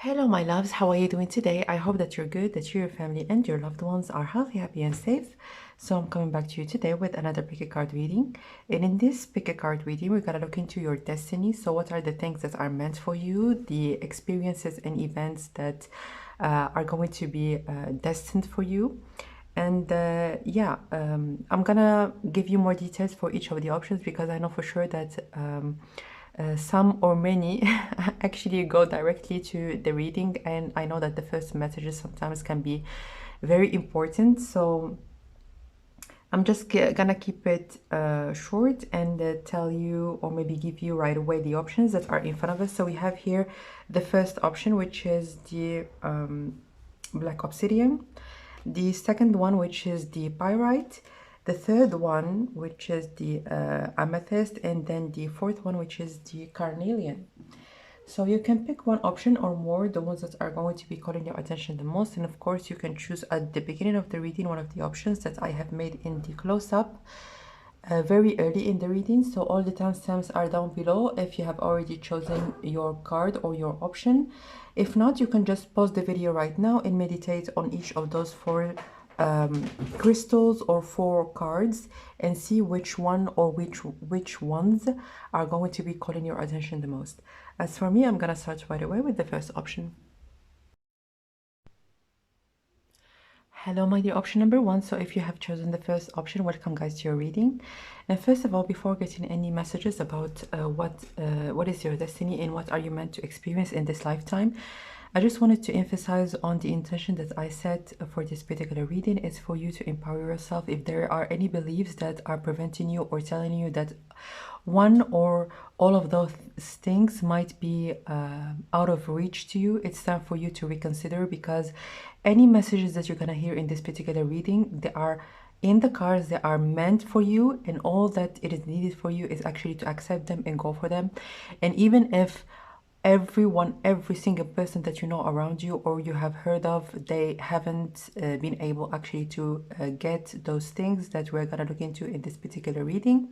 Hello, my loves. How are you doing today? I hope that you're good, that you, your family, and your loved ones are healthy, happy, and safe. So I'm coming back to you today with another pick a card reading. And in this pick a card reading, we're gonna look into your destiny. So what are the things that are meant for you, the experiences and events that are going to be destined for you. And I'm gonna give you more details for each of the options because I know for sure that some or many actually go directly to the reading, and I know that the first messages sometimes can be very important. So I'm just gonna keep it short and tell you, or maybe give you right away, the options that are in front of us. So we have here the first option, which is the black obsidian, the second one, which is the pyrite, the third one, which is the amethyst, and then the fourth one, which is the carnelian. So you can pick one option or more, the ones that are going to be calling your attention the most. And of course, you can choose at the beginning of the reading one of the options that I have made in the close-up very early in the reading. So all the timestamps are down below if you have already chosen your card or your option. If not, you can just pause the video right now and meditate on each of those four crystals or four cards and see which one or which ones are going to be calling your attention the most. As for me, I'm gonna start right away with the first option. Hello, my dear option number one. So if you have chosen the first option, welcome guys to your reading. And first of all, before getting any messages about what is your destiny and what are you meant to experience in this lifetime, I just wanted to emphasize on the intention that I set for this particular reading is for you to empower yourself. If there are any beliefs that are preventing you or telling you that one or all of those things might be out of reach to you, it's time for you to reconsider, because any messages that you're gonna hear in this particular reading, they are in the cards, they are meant for you, and all that it is needed for you is actually to accept them and go for them. And even if every single person that you know around you or you have heard of, they haven't been able actually to get those things that we're gonna look into in this particular reading,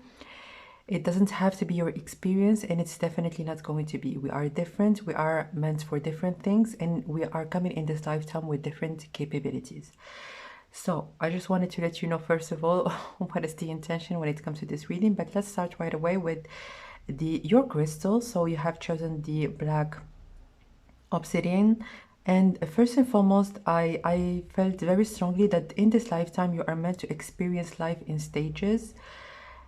it doesn't have to be your experience, and it's definitely not going to be. We are different, we are meant for different things, and we are coming in this lifetime with different capabilities. So I just wanted to let you know, first of all, what is the intention when it comes to this reading. But let's start right away with your crystal. So you have chosen the black obsidian, and first and foremost, I felt very strongly that in this lifetime you are meant to experience life in stages.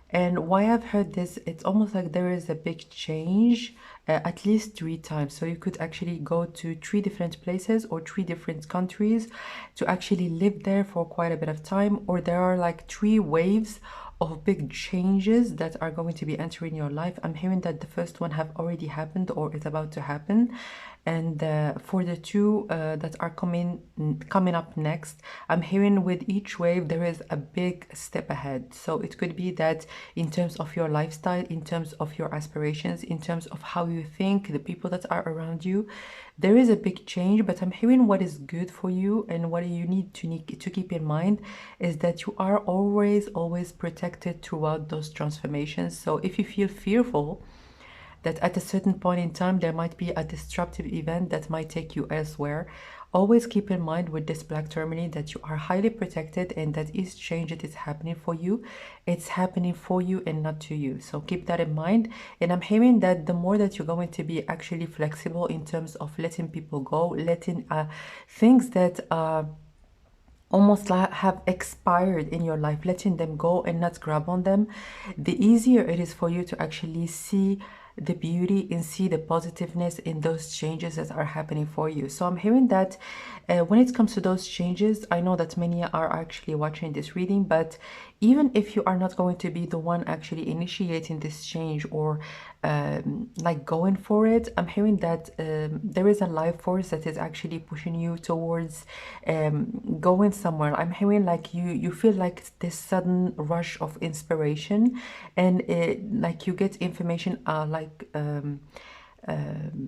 And why I've heard this, it's almost like there is a big change at least 3 times. So you could actually go to 3 different places or 3 different countries to actually live there for quite a bit of time. Or there are like 3 waves of big changes that are going to be entering your life. I'm hearing that the first one have already happened or is about to happen. And for the two that are coming up next, I'm hearing with each wave there is a big step ahead. So it could be that in terms of your lifestyle, in terms of your aspirations, in terms of how you think, the people that are around you, there is a big change. But I'm hearing what is good for you and what you need to keep in mind is that you are always protected throughout those transformations. So if you feel fearful that at a certain point in time there might be a disruptive event that might take you elsewhere, always keep in mind with this black tourmaline that you are highly protected, and that each change that is happening for you, it's happening for you and not to you. So keep that in mind. And I'm hearing that the more that you're going to be actually flexible in terms of letting people go, letting things that almost like have expired in your life, letting them go and not grab on them, the easier it is for you to actually see the beauty and see the positiveness in those changes that are happening for you. So I'm hearing that when it comes to those changes, I know that many are actually watching this reading, but even if you are not going to be the one actually initiating this change or like going for it, I'm hearing that there is a life force that is actually pushing you towards going somewhere. I'm hearing like you feel like this sudden rush of inspiration, and like you get information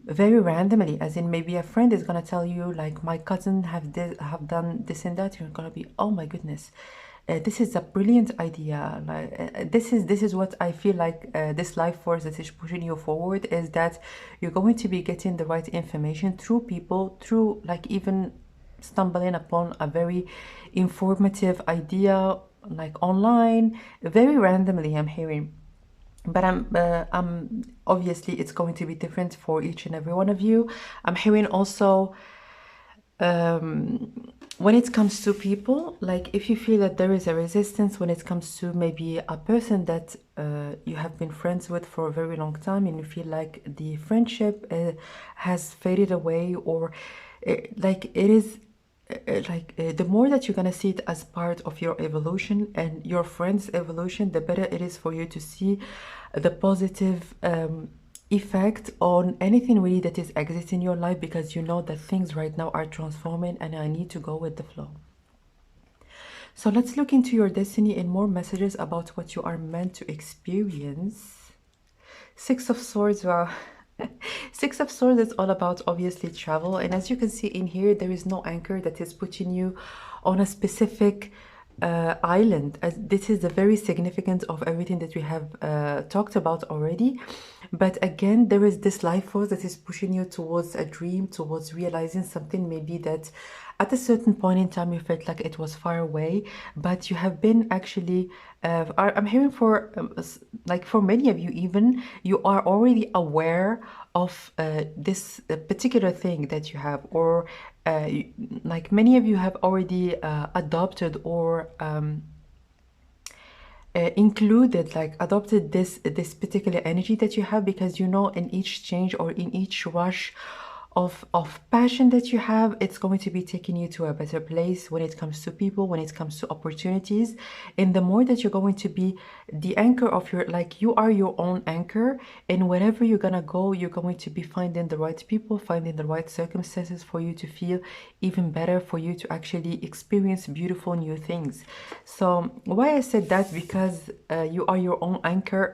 very randomly, as in maybe a friend is gonna tell you like, my cousin have done this and that, you're gonna be, oh my goodness, This is a brilliant idea. Like this is what I feel like this life force that is pushing you forward is that you're going to be getting the right information through people, through like even stumbling upon a very informative idea like online, very randomly I'm hearing. But I'm obviously it's going to be different for each and every one of you. I'm hearing also when it comes to people, like if you feel that there is a resistance when it comes to maybe a person that you have been friends with for a very long time, and you feel like the friendship has faded away, or like it is the more that you're gonna see it as part of your evolution and your friend's evolution, the better it is for you to see the positive effect on anything really that is existing in your life, because you know that things right now are transforming and I need to go with the flow. So let's look into your destiny and more messages about what you are meant to experience. Six of Swords, wow. Six of Swords is all about obviously travel, and as you can see in here, there is no anchor that is putting you on a specific island, as this is the very significant of everything that we have talked about already. But again, there is this life force that is pushing you towards a dream, towards realizing something maybe that at a certain point in time you felt like it was far away, but you have been actually I'm hearing for like for many of you, even you are already aware of this particular thing that you have, or like many of you have already adopted or included, like adopted this particular energy that you have, because you know in each change or in each rush of passion that you have, it's going to be taking you to a better place when it comes to people, when it comes to opportunities. And the more that you're going to be the anchor of your, like you are your own anchor, and wherever you're gonna go, you're going to be finding the right people, finding the right circumstances for you to feel even better, for you to actually experience beautiful new things. So why I said that, because you are your own anchor,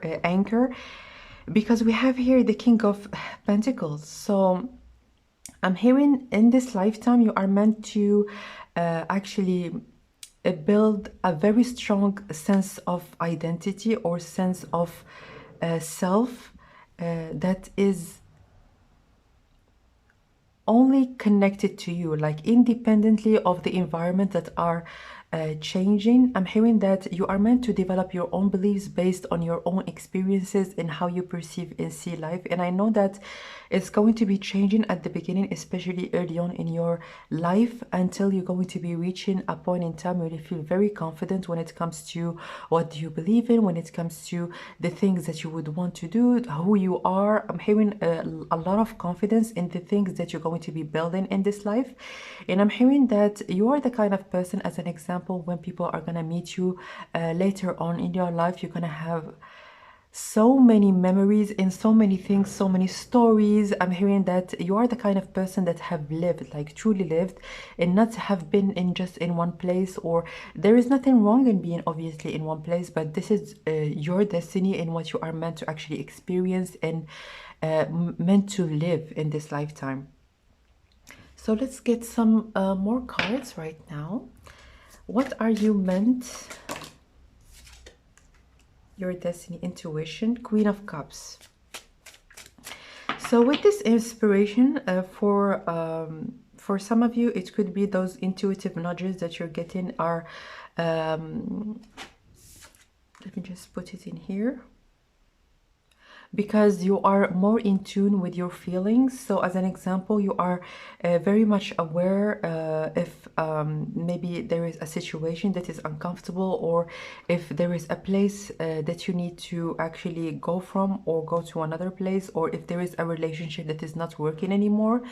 because we have here the King of Pentacles. So I'm hearing in this lifetime you are meant to actually build a very strong sense of identity or sense of self that is only connected to you, like independently of the environment that are changing. I'm hearing that you are meant to develop your own beliefs based on your own experiences and how you perceive and see life. And I know that it's going to be changing at the beginning, especially early on in your life, until you're going to be reaching a point in time where you feel very confident when it comes to what you believe in, when it comes to the things that you would want to do, who you are. I'm hearing a lot of confidence in the things that you're going to be building in this life. And I'm hearing that you are the kind of person, as an example, when people are going to meet you later on in your life, you're going to have so many memories and so many things, so many stories. I'm hearing that you are the kind of person that have lived, like truly lived, and not have been in just in one place. Or there is nothing wrong in being obviously in one place, but this is your destiny and what you are meant to actually experience and meant to live in this lifetime. So let's get some more cards right now. What are you meant? Your destiny, intuition, Queen of Cups. So with this inspiration, for some of you, it could be those intuitive nudges that you're getting are, let me just put it in here, because you are more in tune with your feelings. So as an example, you are very much aware if maybe there is a situation that is uncomfortable, or if there is a place that you need to actually go from or go to another place, or if there is a relationship that is not working anymore.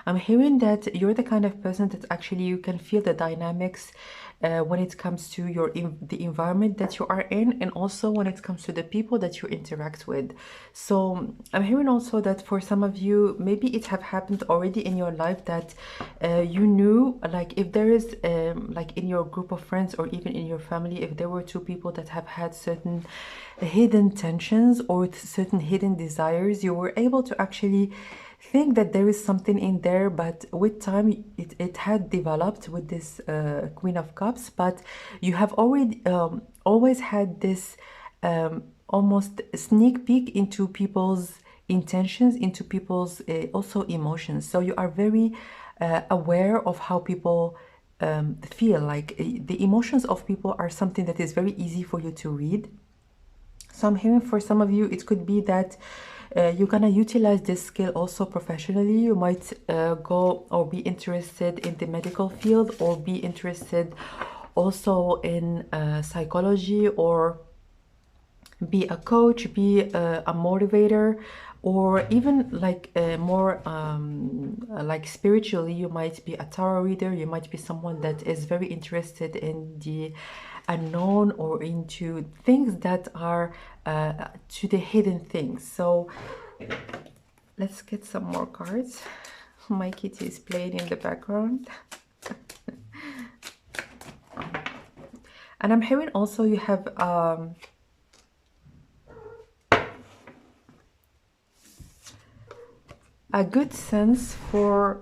I'm hearing that you're the kind of person that actually you can feel the dynamics when it comes to the environment that you are in, and also when it comes to the people that you interact with. So I'm hearing also that for some of you, maybe it have happened already in your life that you knew, like if there is like in your group of friends or even in your family, if there were two people that have had certain hidden tensions or certain hidden desires, you were able to actually think that there is something in there, but with time it had developed with this Queen of Cups. But you have already always had this almost sneak peek into people's intentions, into people's also emotions. So you are very aware of how people feel. Like the emotions of people are something that is very easy for you to read. So I'm hearing for some of you, it could be that you're gonna utilize this skill also professionally. You might go or be interested in the medical field, or be interested also in psychology, or be a coach, be a motivator, or even like more like spiritually, you might be a tarot reader. You might be someone that is very interested in the unknown, or into things that are to the hidden things. So let's get some more cards. My kitty is playing in the background. And I'm hearing also you have a good sense for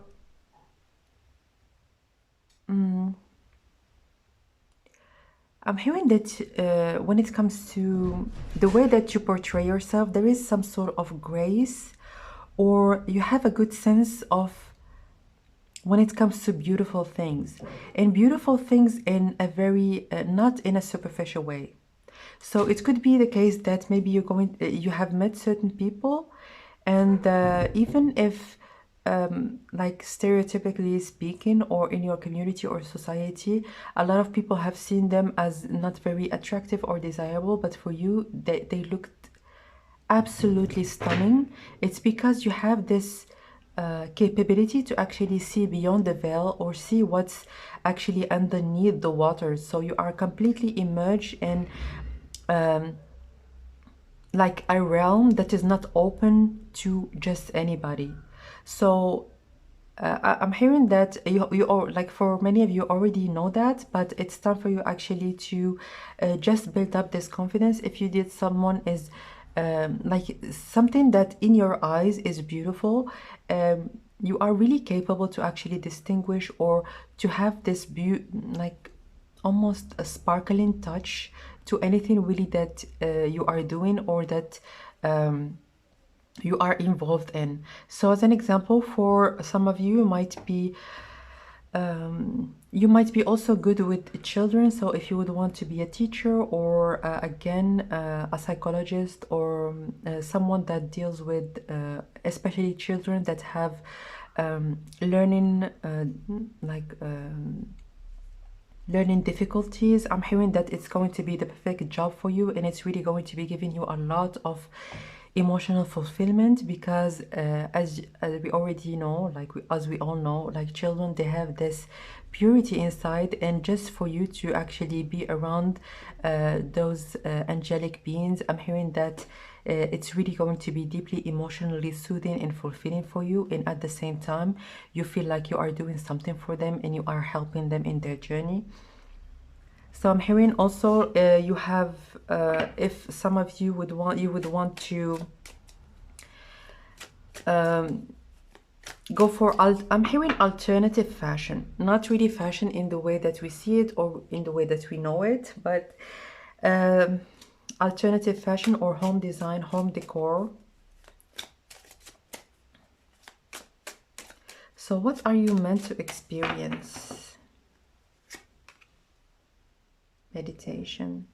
I'm hearing that when it comes to the way that you portray yourself, there is some sort of grace, or you have a good sense of when it comes to beautiful things, and beautiful things in a very not in a superficial way. So it could be the case that maybe you have met certain people, and even if like stereotypically speaking, or in your community or society, a lot of people have seen them as not very attractive or desirable, but for you they looked absolutely stunning. It's because you have this capability to actually see beyond the veil, or see what's actually underneath the waters. So you are completely immersed in like a realm that is not open to just anybody. So I'm hearing that you are like, for many of you already know that, but it's time for you actually to just build up this confidence. If you did, someone is like something that in your eyes is beautiful, you are really capable to actually distinguish, or to have this like almost a sparkling touch to anything really that you are doing, or that you are involved in. So as an example, for some of you, you might be also good with children. So if you would want to be a teacher, or again a psychologist, or someone that deals with especially children that have learning like learning difficulties, I'm hearing that it's going to be the perfect job for you, and it's really going to be giving you a lot of emotional fulfillment. Because as we already know, like as we all know, like children, they have this purity inside, and just for you to actually be around those angelic beings, I'm hearing that it's really going to be deeply emotionally soothing and fulfilling for you, and at the same time you feel like you are doing something for them, and you are helping them in their journey. So I'm hearing also you have if some of you would want to go for I'm hearing alternative fashion, not really fashion in the way that we see it, or in the way that we know it, but alternative fashion, or home design, home decor. So what are you meant to experience? Meditation.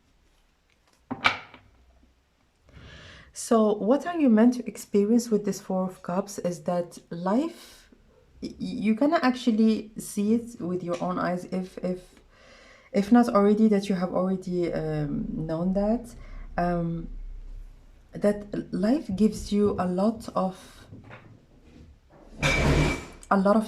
So what are you meant to experience with this Four of Cups is that life, you're gonna actually see it with your own eyes, if not already, that you have already known that that life gives you a lot of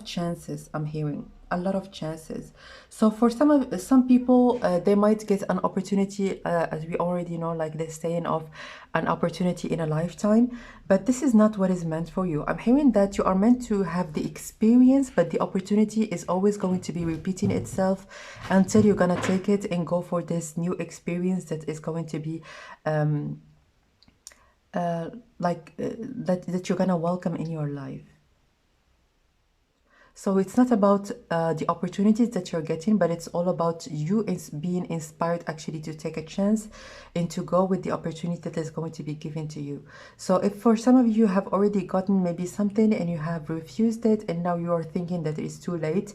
chances. I'm hearing a lot of chances. So for some people, they might get an opportunity, as we already know, like the saying of an opportunity in a lifetime. But this is not what is meant for you. I'm hearing that you are meant to have the experience, but the opportunity is always going to be repeating itself until you're gonna take it and go for this new experience that is going to be that you're gonna welcome in your life. So it's not about the opportunities that you're getting, but it's all about you being inspired actually to take a chance and to go with the opportunity that is going to be given to you. So if for some of you have already gotten maybe something and you have refused it and now you are thinking that it's too late,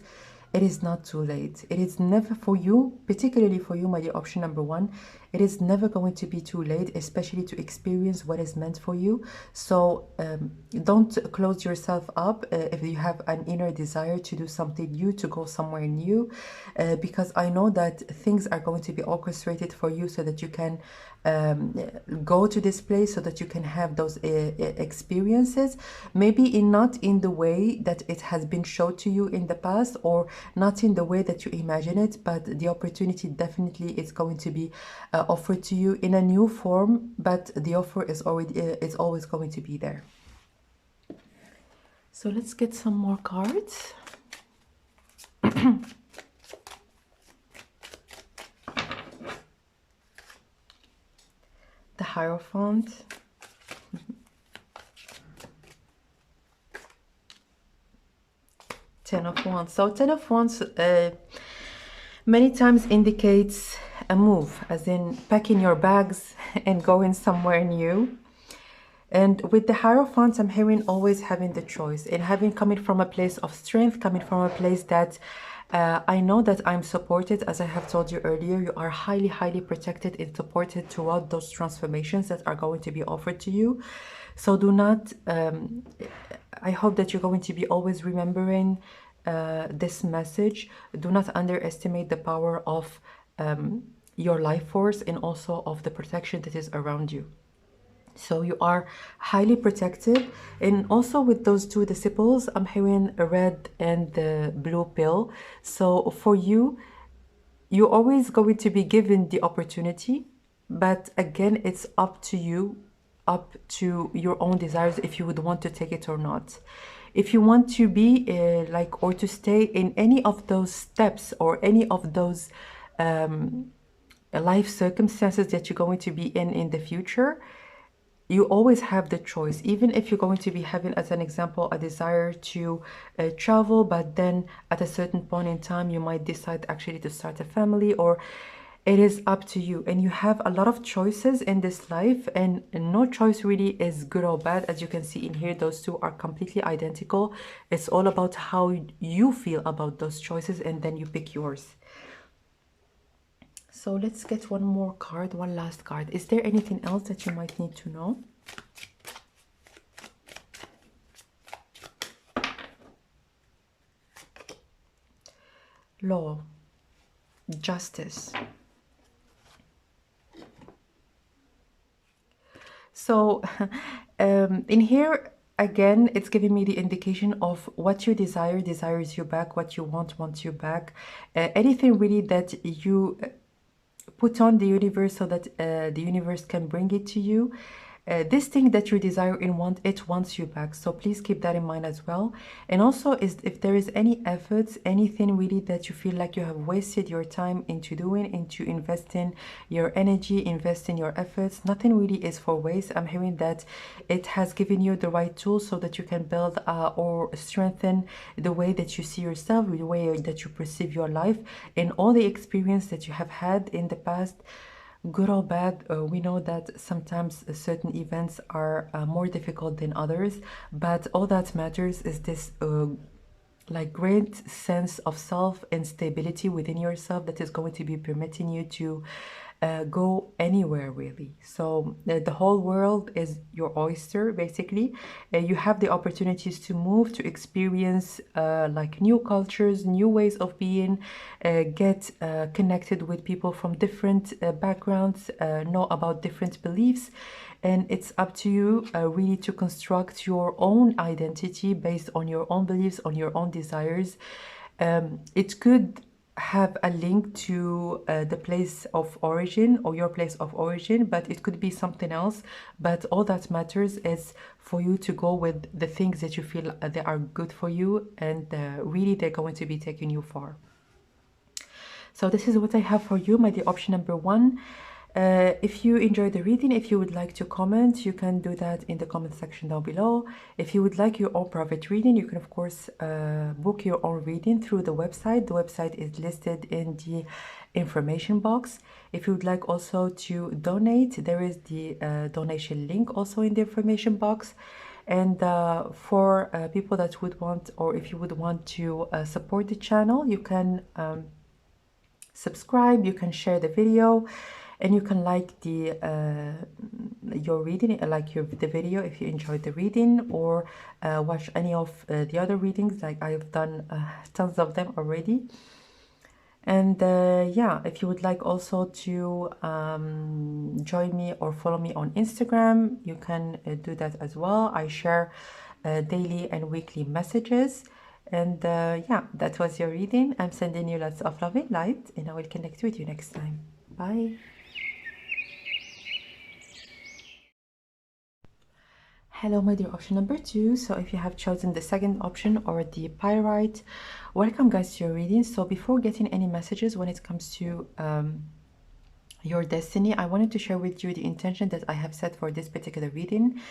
it is not too late. It is never for you, particularly for you, my dear option number one. It is never going to be too late, especially to experience what is meant for you. So don't close yourself up if you have an inner desire to do something new, to go somewhere new, because I know that things are going to be orchestrated for you so that you can go to this place, so that you can have those experiences, maybe not in the way that it has been shown to you in the past, or not in the way that you imagine it, but the opportunity definitely is going to be offered to you in a new form, but the offer is always going to be there. So let's get some more cards. The Hierophant, Ten of Wands. So Ten of Wands many times indicates a move, as in packing your bags and going somewhere new. And with the Hierophant, I'm hearing always having the choice, and having coming from a place of strength, coming from a place that I know that I'm supported. As I have told you earlier, you are highly, highly protected and supported throughout those transformations that are going to be offered to you. So do not, I hope that you're going to be always remembering this message. Do not underestimate the power of your life force and also of the protection that is around you. So you are highly protected. And also with those two disciples, I'm hearing a red and the blue pill. So for you, you're always going to be given the opportunity, but again, it's up to you, up to your own desires, if you would want to take it or not. If you want to be like, or to stay in any of those steps or any of those life circumstances that you're going to be in the future, you always have the choice. Even if you're going to be having, as an example, a desire to travel, but then at a certain point in time you might decide actually to start a family, or it is up to you. And you have a lot of choices in this life, and no choice really is good or bad. As you can see in here, those two are completely identical. It's all about how you feel about those choices, and then you pick yours. So let's get one more card, one last card. Is there anything else that you might need to know? Law, justice. So in here, again, it's giving me the indication of what you desire desires you back, what you want wants you back. Anything really that you put on the universe so that the universe can bring it to you. This thing that you desire and want, it wants you back. So please keep that in mind as well. And also, if there is any efforts, anything really that you feel like you have wasted your time into doing, into investing your energy, investing your efforts, nothing really is for waste. I'm hearing that it has given you the right tools so that you can build or strengthen the way that you see yourself, the way that you perceive your life, and all the experience that you have had in the past. Good or bad, we know that sometimes certain events are more difficult than others, but all that matters is this like great sense of self and stability within yourself that is going to be permitting you to go anywhere really. So the whole world is your oyster basically. You have the opportunities to move, to experience like new cultures, new ways of being, get connected with people from different backgrounds, know about different beliefs. And it's up to you really to construct your own identity based on your own beliefs, on your own desires. It could have a link to the place of origin or your place of origin, but it could be something else. But all that matters is for you to go with the things that you feel they are good for you, and really they're going to be taking you far. So this is what I have for you, my dear option number one. If you enjoyed the reading, if you would like to comment, you can do that in the comment section down below. If you would like your own private reading, you can of course book your own reading through the website. The website is listed in the information box. If you would like also to donate, there is the donation link also in the information box. And for people that would want, or if you would want to support the channel, you can subscribe, you can share the video, and you can like the your reading, the video if you enjoyed the reading, or watch any of the other readings, like I've done tons of them already. And yeah, if you would like also to join me or follow me on Instagram, you can do that as well. I share daily and weekly messages. And yeah, that was your reading. I'm sending you lots of love and light, and I will connect with you next time. Bye. Hello, my dear option number 2. So if you have chosen the second option, or the pyrite, welcome guys to your reading. So before getting any messages when it comes to your destiny, I wanted to share with you the intention that I have set for this particular reading.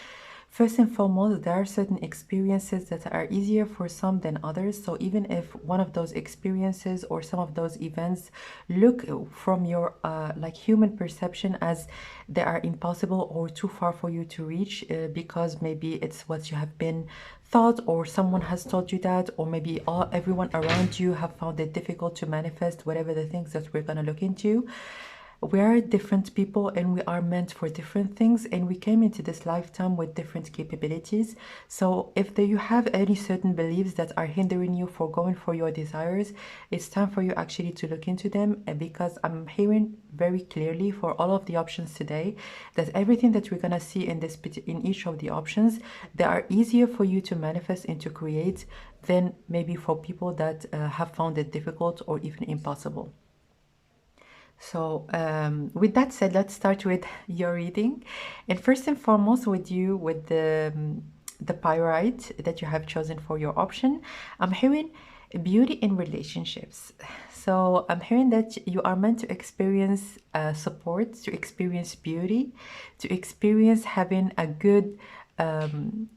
First and foremost, there are certain experiences that are easier for some than others. So even if one of those experiences or some of those events look from your like human perception as they are impossible or too far for you to reach, because maybe it's what you have been thought, or someone has told you that, or maybe everyone around you have found it difficult to manifest whatever the things that we're going to look into. We are different people, and we are meant for different things, and we came into this lifetime with different capabilities. So if you have any certain beliefs that are hindering you for going for your desires, it's time for you actually to look into them, because I'm hearing very clearly for all of the options today that everything that we're gonna see in each of the options, they are easier for you to manifest and to create than maybe for people that have found it difficult or even impossible. So with that said, let's start with your reading. And first and foremost, with the pyrite that you have chosen for your option, I'm hearing beauty in relationships. So I'm hearing that you are meant to experience support, to experience beauty, to experience having a good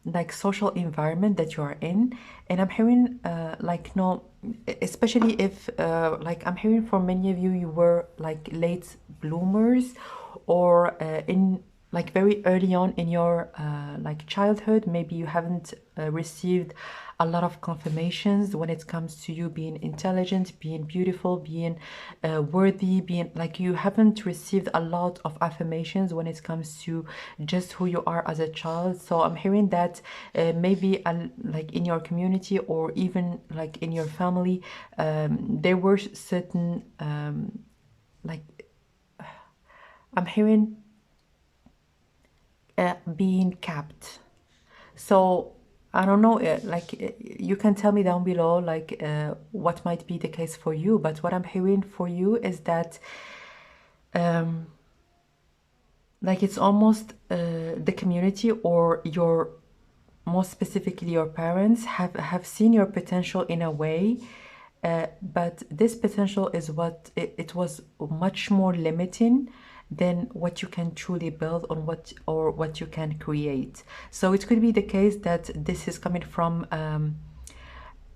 like social environment that you are in. And I'm hearing like, no, especially if like I'm hearing for many of you, you were like late bloomers, or in like very early on in your like childhood, maybe you haven't received a lot of confirmations when it comes to you being intelligent, being beautiful, being worthy, being like, you haven't received a lot of affirmations when it comes to just who you are as a child. So I'm hearing that maybe like in your community, or even like in your family, there were certain like I'm hearing being capped. So I don't know, you can tell me down below like what might be the case for you, but what I'm hearing for you is that like it's almost the community, or your, most specifically your parents, have seen your potential in a way, but this potential is what it was much more limiting than what you can truly build on, what you can create. So it could be the case that this is coming from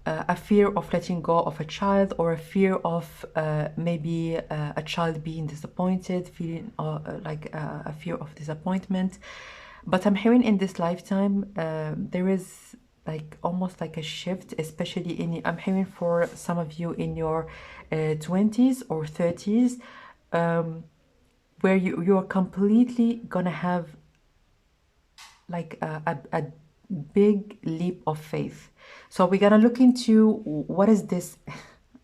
a fear of letting go of a child, or a fear of maybe a child being disappointed, feeling like a fear of disappointment. But I'm hearing in this lifetime there is like almost like a shift, especially I'm hearing for some of you in your 20s or 30s, where you are completely gonna have like a big leap of faith. So we're gonna look into what is this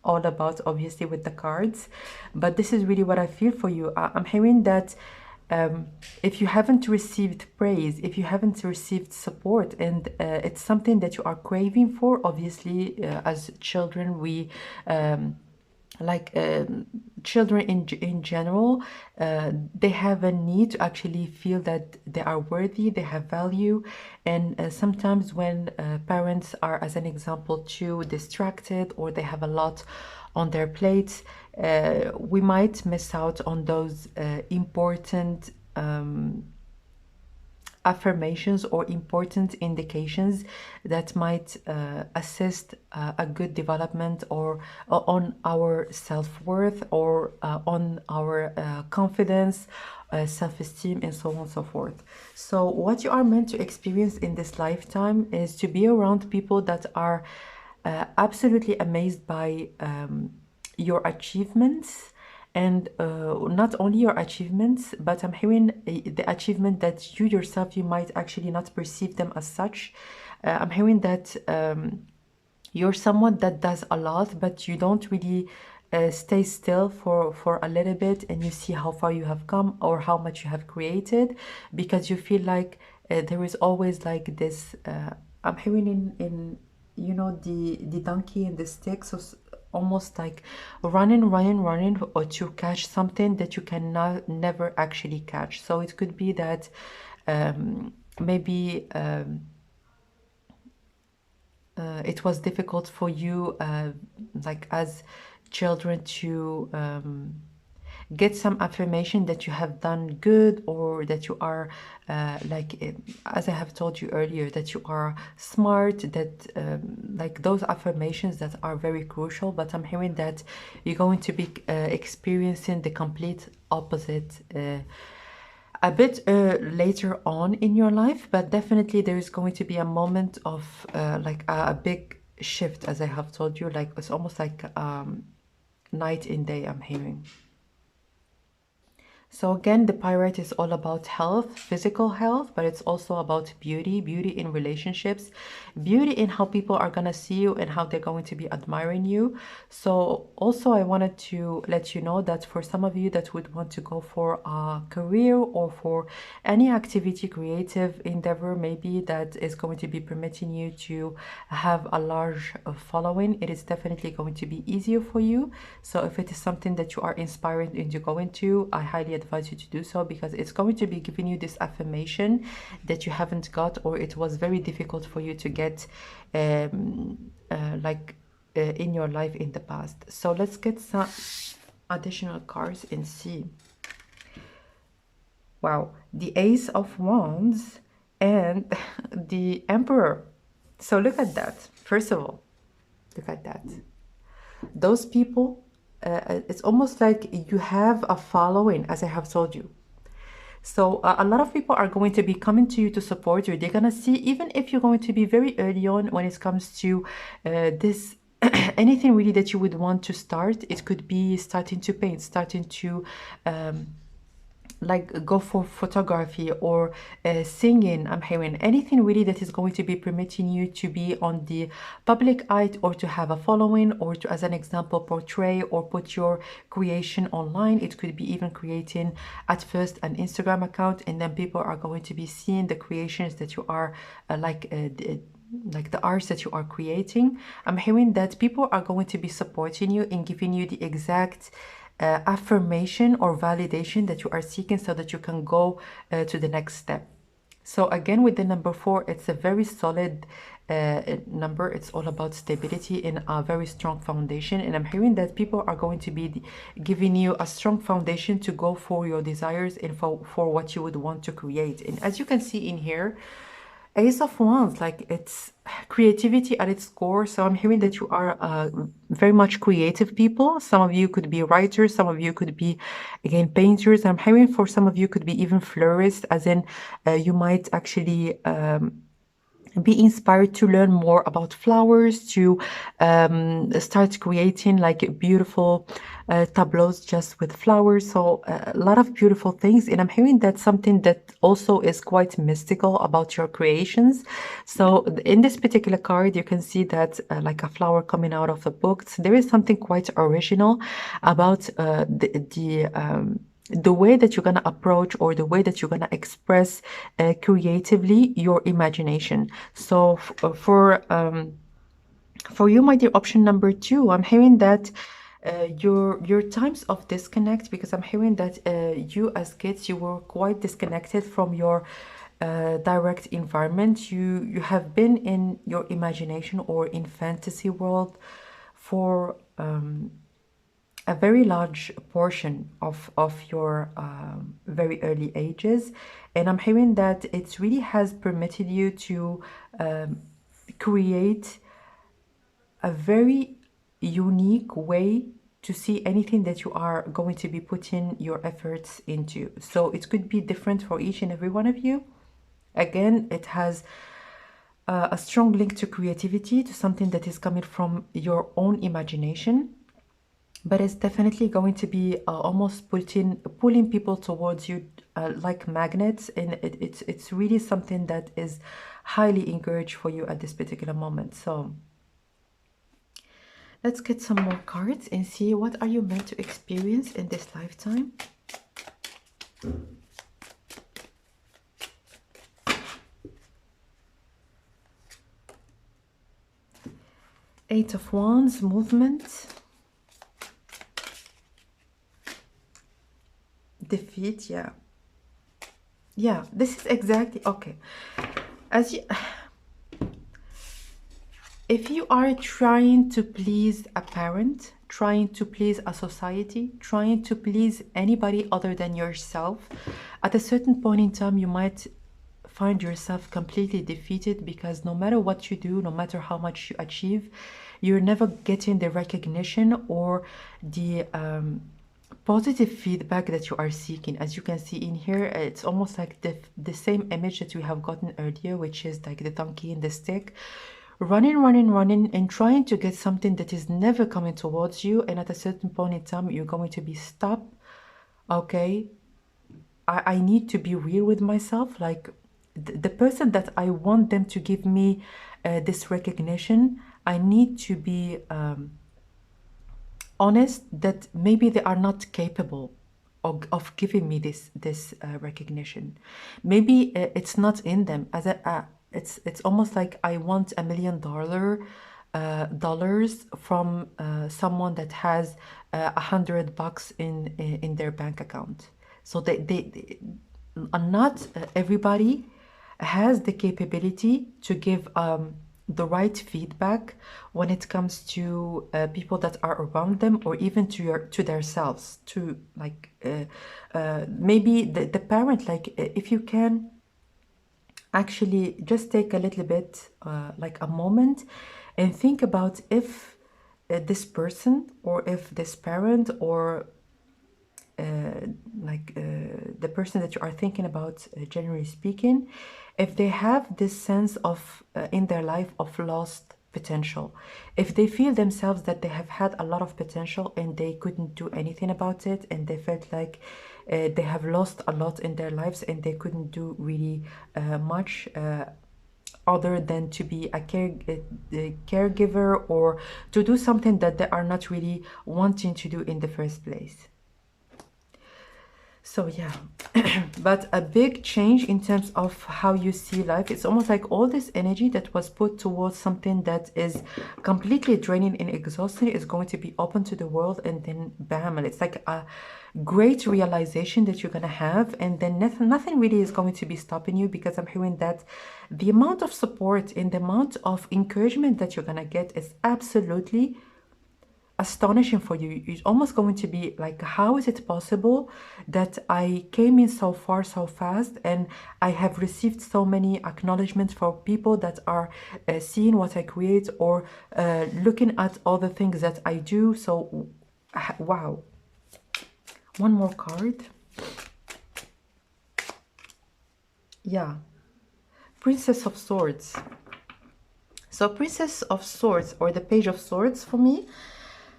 all about, obviously with the cards, but this is really what I feel for you. I'm hearing that if you haven't received praise, if you haven't received support, and it's something that you are craving for, obviously as children, we like children in general, they have a need to actually feel that they are worthy, they have value. And sometimes when parents are, as an example, too distracted, or they have a lot on their plates, we might miss out on those important affirmations or important indications that might assist a good development or on our self-worth or on our confidence, self-esteem, and so on and so forth. So what you are meant to experience in this lifetime is to be around people that are absolutely amazed by your achievements, and not only your achievements, but I'm hearing the achievement that you yourself, you might actually not perceive them as such. I'm hearing that you're someone that does a lot, but you don't really stay still for a little bit, and you see how far you have come or how much you have created, because you feel like there is always like this. I'm hearing in you know, the donkey and the stick, so almost like running or to catch something that you cannot never actually catch. So it could be that maybe it was difficult for you like as children to get some affirmation that you have done good, or that you are as I have told you earlier, that you are smart, that like those affirmations that are very crucial. But I'm hearing that you're going to be experiencing the complete opposite a bit later on in your life, but definitely there is going to be a moment of like a big shift, as I have told you. Like it's almost like night and day, I'm hearing. So again, the pyrite is all about health, physical health, but it's also about beauty, beauty in relationships, beauty in how people are going to see you and how they're going to be admiring you. So also I wanted to let you know that for some of you that would want to go for a career or for any activity, creative endeavor, maybe that is going to be permitting you to have a large following, it is definitely going to be easier for you. So if it is something that you are inspired into going to, I highly advise you to do so, because it's going to be giving you this affirmation that you haven't got, or it was very difficult for you to get in your life in the past. So let's get some additional cards and see. Wow, the Ace of Wands and the Emperor. So look at that. First of all, look at that. Those people, it's almost like you have a following, as I have told you. So a lot of people are going to be coming to you to support you. They're going to see, even if you're going to be very early on when it comes to this, anything really that you would want to start. It could be starting to paint, starting to like go for photography or singing. I'm hearing anything really that is going to be permitting you to be on the public eye, or to have a following, or to, as an example, portray or put your creation online. It could be even creating at first an Instagram account, and then people are going to be seeing the creations that you are like the arts that you are creating. I'm hearing that people are going to be supporting you and giving you the exact affirmation or validation that you are seeking, so that you can go to the next step. So again, with the number 4, it's a very solid number. It's all about stability and a very strong foundation, and I'm hearing that people are going to be giving you a strong foundation to go for your desires and for what you would want to create. And as you can see in here, Ace of Wands, like it's creativity at its core. So I'm hearing that you are very much creative people. Some of you could be writers, some of you could be, again, painters. I'm hearing for some of you could be even florists, as in you might actually be inspired to learn more about flowers, to start creating like beautiful tableaus just with flowers. So a lot of beautiful things. And I'm hearing that something that also is quite mystical about your creations. So in this particular card, you can see that like a flower coming out of a book. So there is something quite original about the way that you're going to approach, or the way that you're going to express creatively your imagination. So for you, my dear, option number 2, I'm hearing that your times of disconnect, because I'm hearing that you as kids, you were quite disconnected from your direct environment. You have been in your imagination or in fantasy world for a very large portion of your very early ages. And I'm hearing that it really has permitted you to create a very unique way to see anything that you are going to be putting your efforts into. So it could be different for each and every one of you. Again, it has a strong link to creativity, to something that is coming from your own imagination. But it's definitely going to be almost pulling people towards you like magnets. And it's really something that is highly encouraged for you at this particular moment. So let's get some more cards and see what are you meant to experience in this lifetime. Eight of Wands, movement. Defeat, yeah. Yeah, this is exactly, okay. As you... If you are trying to please a parent, trying to please a society, trying to please anybody other than yourself, at a certain point in time, you might find yourself completely defeated, because no matter what you do, no matter how much you achieve, you're never getting the recognition or the positive feedback that you are seeking. As you can see in here, it's almost like the same image that we have gotten earlier, which is like the donkey and the stick. Running, and trying to get something that is never coming towards you. And at a certain point in time, you're going to be stopped. Okay, I need to be real with myself. Like the person that I want them to give me this recognition, I need to be honest that maybe they are not capable of giving me this recognition. Maybe it's not in them. As it's almost like I want $1 million dollars from someone that has $100 in their bank account. So they not everybody has the capability to give the right feedback when it comes to people that are around them, or even to themselves. To like maybe the parent, like if you can actually just take a little bit like a moment and think about if this person, or if this parent, or the person that you are thinking about, generally speaking, if they have this sense of in their life of lost potential, if they feel themselves that they have had a lot of potential and they couldn't do anything about it, and they felt like they have lost a lot in their lives and they couldn't do really much other than to be a caregiver, or to do something that they are not really wanting to do in the first place. So yeah, but a big change in terms of how you see life. It's almost like all this energy that was put towards something that is completely draining and exhausting is going to be open to the world, and then bam, it's like a great realization that you're gonna have, and then nothing really is going to be stopping you, because I'm hearing that the amount of support and the amount of encouragement that you're gonna get is absolutely astonishing for you. It's almost going to be like, how is it possible that I came in so far so fast, and I have received so many acknowledgements for people that are seeing what I create, or looking at all the things that I do. So wow. One more card. Yeah, Princess of Swords. So Princess of Swords, or the Page of Swords for me,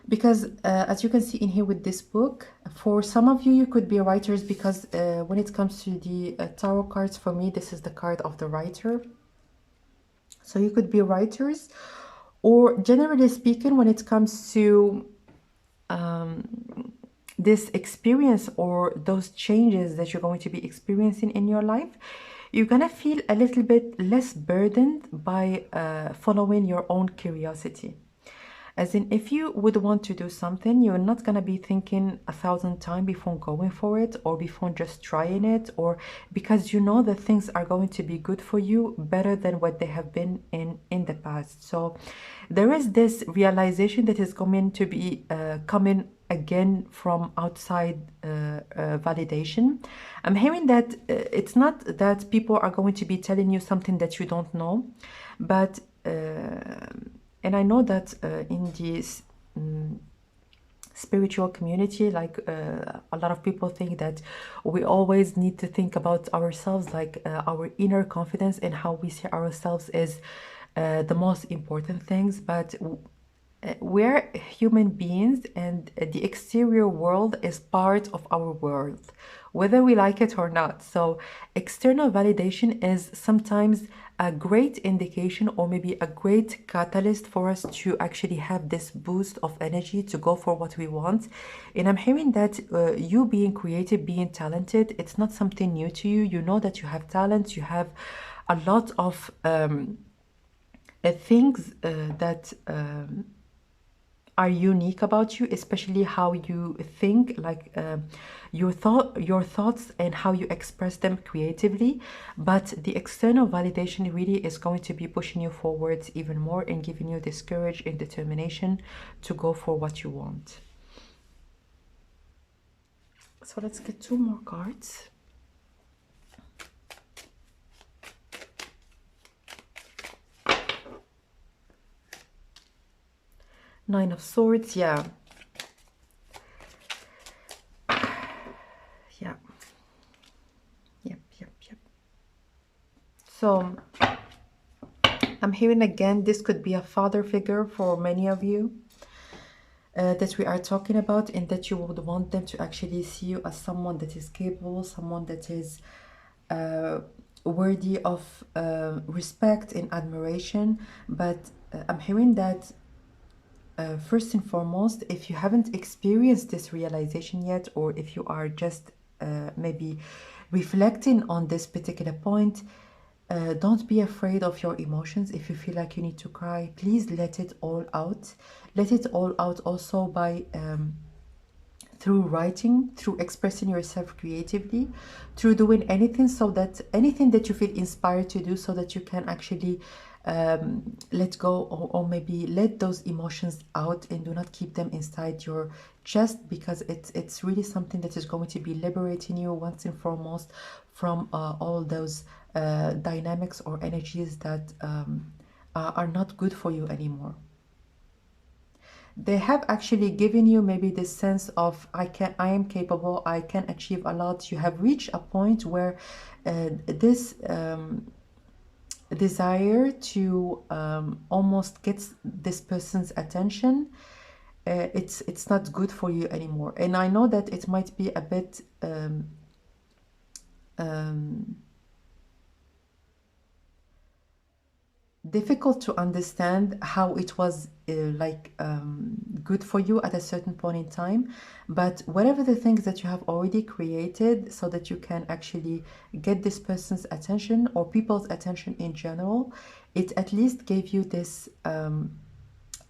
because as you can see in here with this book, for some of you, you could be writers, because when it comes to the tarot cards, for me, this is the card of the writer. So you could be writers, or generally speaking, when it comes to this experience, or those changes that you're going to be experiencing in your life, you're gonna feel a little bit less burdened by following your own curiosity. As in, if you would want to do something, you're not going to be thinking 1,000 times before going for it, or before just trying it, or because you know that things are going to be good for you better than what they have been in the past. So there is this realization that is going to be coming again from outside validation. I'm hearing that it's not that people are going to be telling you something that you don't know, but and I know that in this spiritual community, like a lot of people think that we always need to think about ourselves, like our inner confidence and how we see ourselves is the most important things. But we're human beings, and the exterior world is part of our world, whether we like it or not. So external validation is sometimes a great indication, or maybe a great catalyst for us to actually have this boost of energy to go for what we want. And I'm hearing that you being creative, being talented, it's not something new to you. You know that you have talent, you have a lot of things that are unique about you, especially how you think, like your thoughts and how you express them creatively. But the external validation really is going to be pushing you forwards even more and giving you this courage and determination to go for what you want. So let's get 2 more cards. Nine of Swords, yeah. Yeah. Yep. So I'm hearing again, this could be a father figure for many of you that we are talking about, and that you would want them to actually see you as someone that is capable, someone that is worthy of respect and admiration. But I'm hearing that first and foremost, if you haven't experienced this realization yet, or if you are just maybe reflecting on this particular point, don't be afraid of your emotions. If you feel like you need to cry, please let it all out. Let it all out also by through writing, through expressing yourself creatively, through doing anything, so that anything that you feel inspired to do, so that you can actually let go, or maybe let those emotions out, and do not keep them inside your chest, because it's really something that is going to be liberating you once and foremost from all those dynamics or energies that are not good for you anymore. They have actually given you maybe this sense of I am capable, I can achieve a lot. You have reached a point where this desire to almost get this person's attention, it's not good for you anymore. And I know that it might be a bit difficult to understand how it was good for you at a certain point in time, but whatever the things that you have already created, so that you can actually get this person's attention, or people's attention in general, it at least gave you this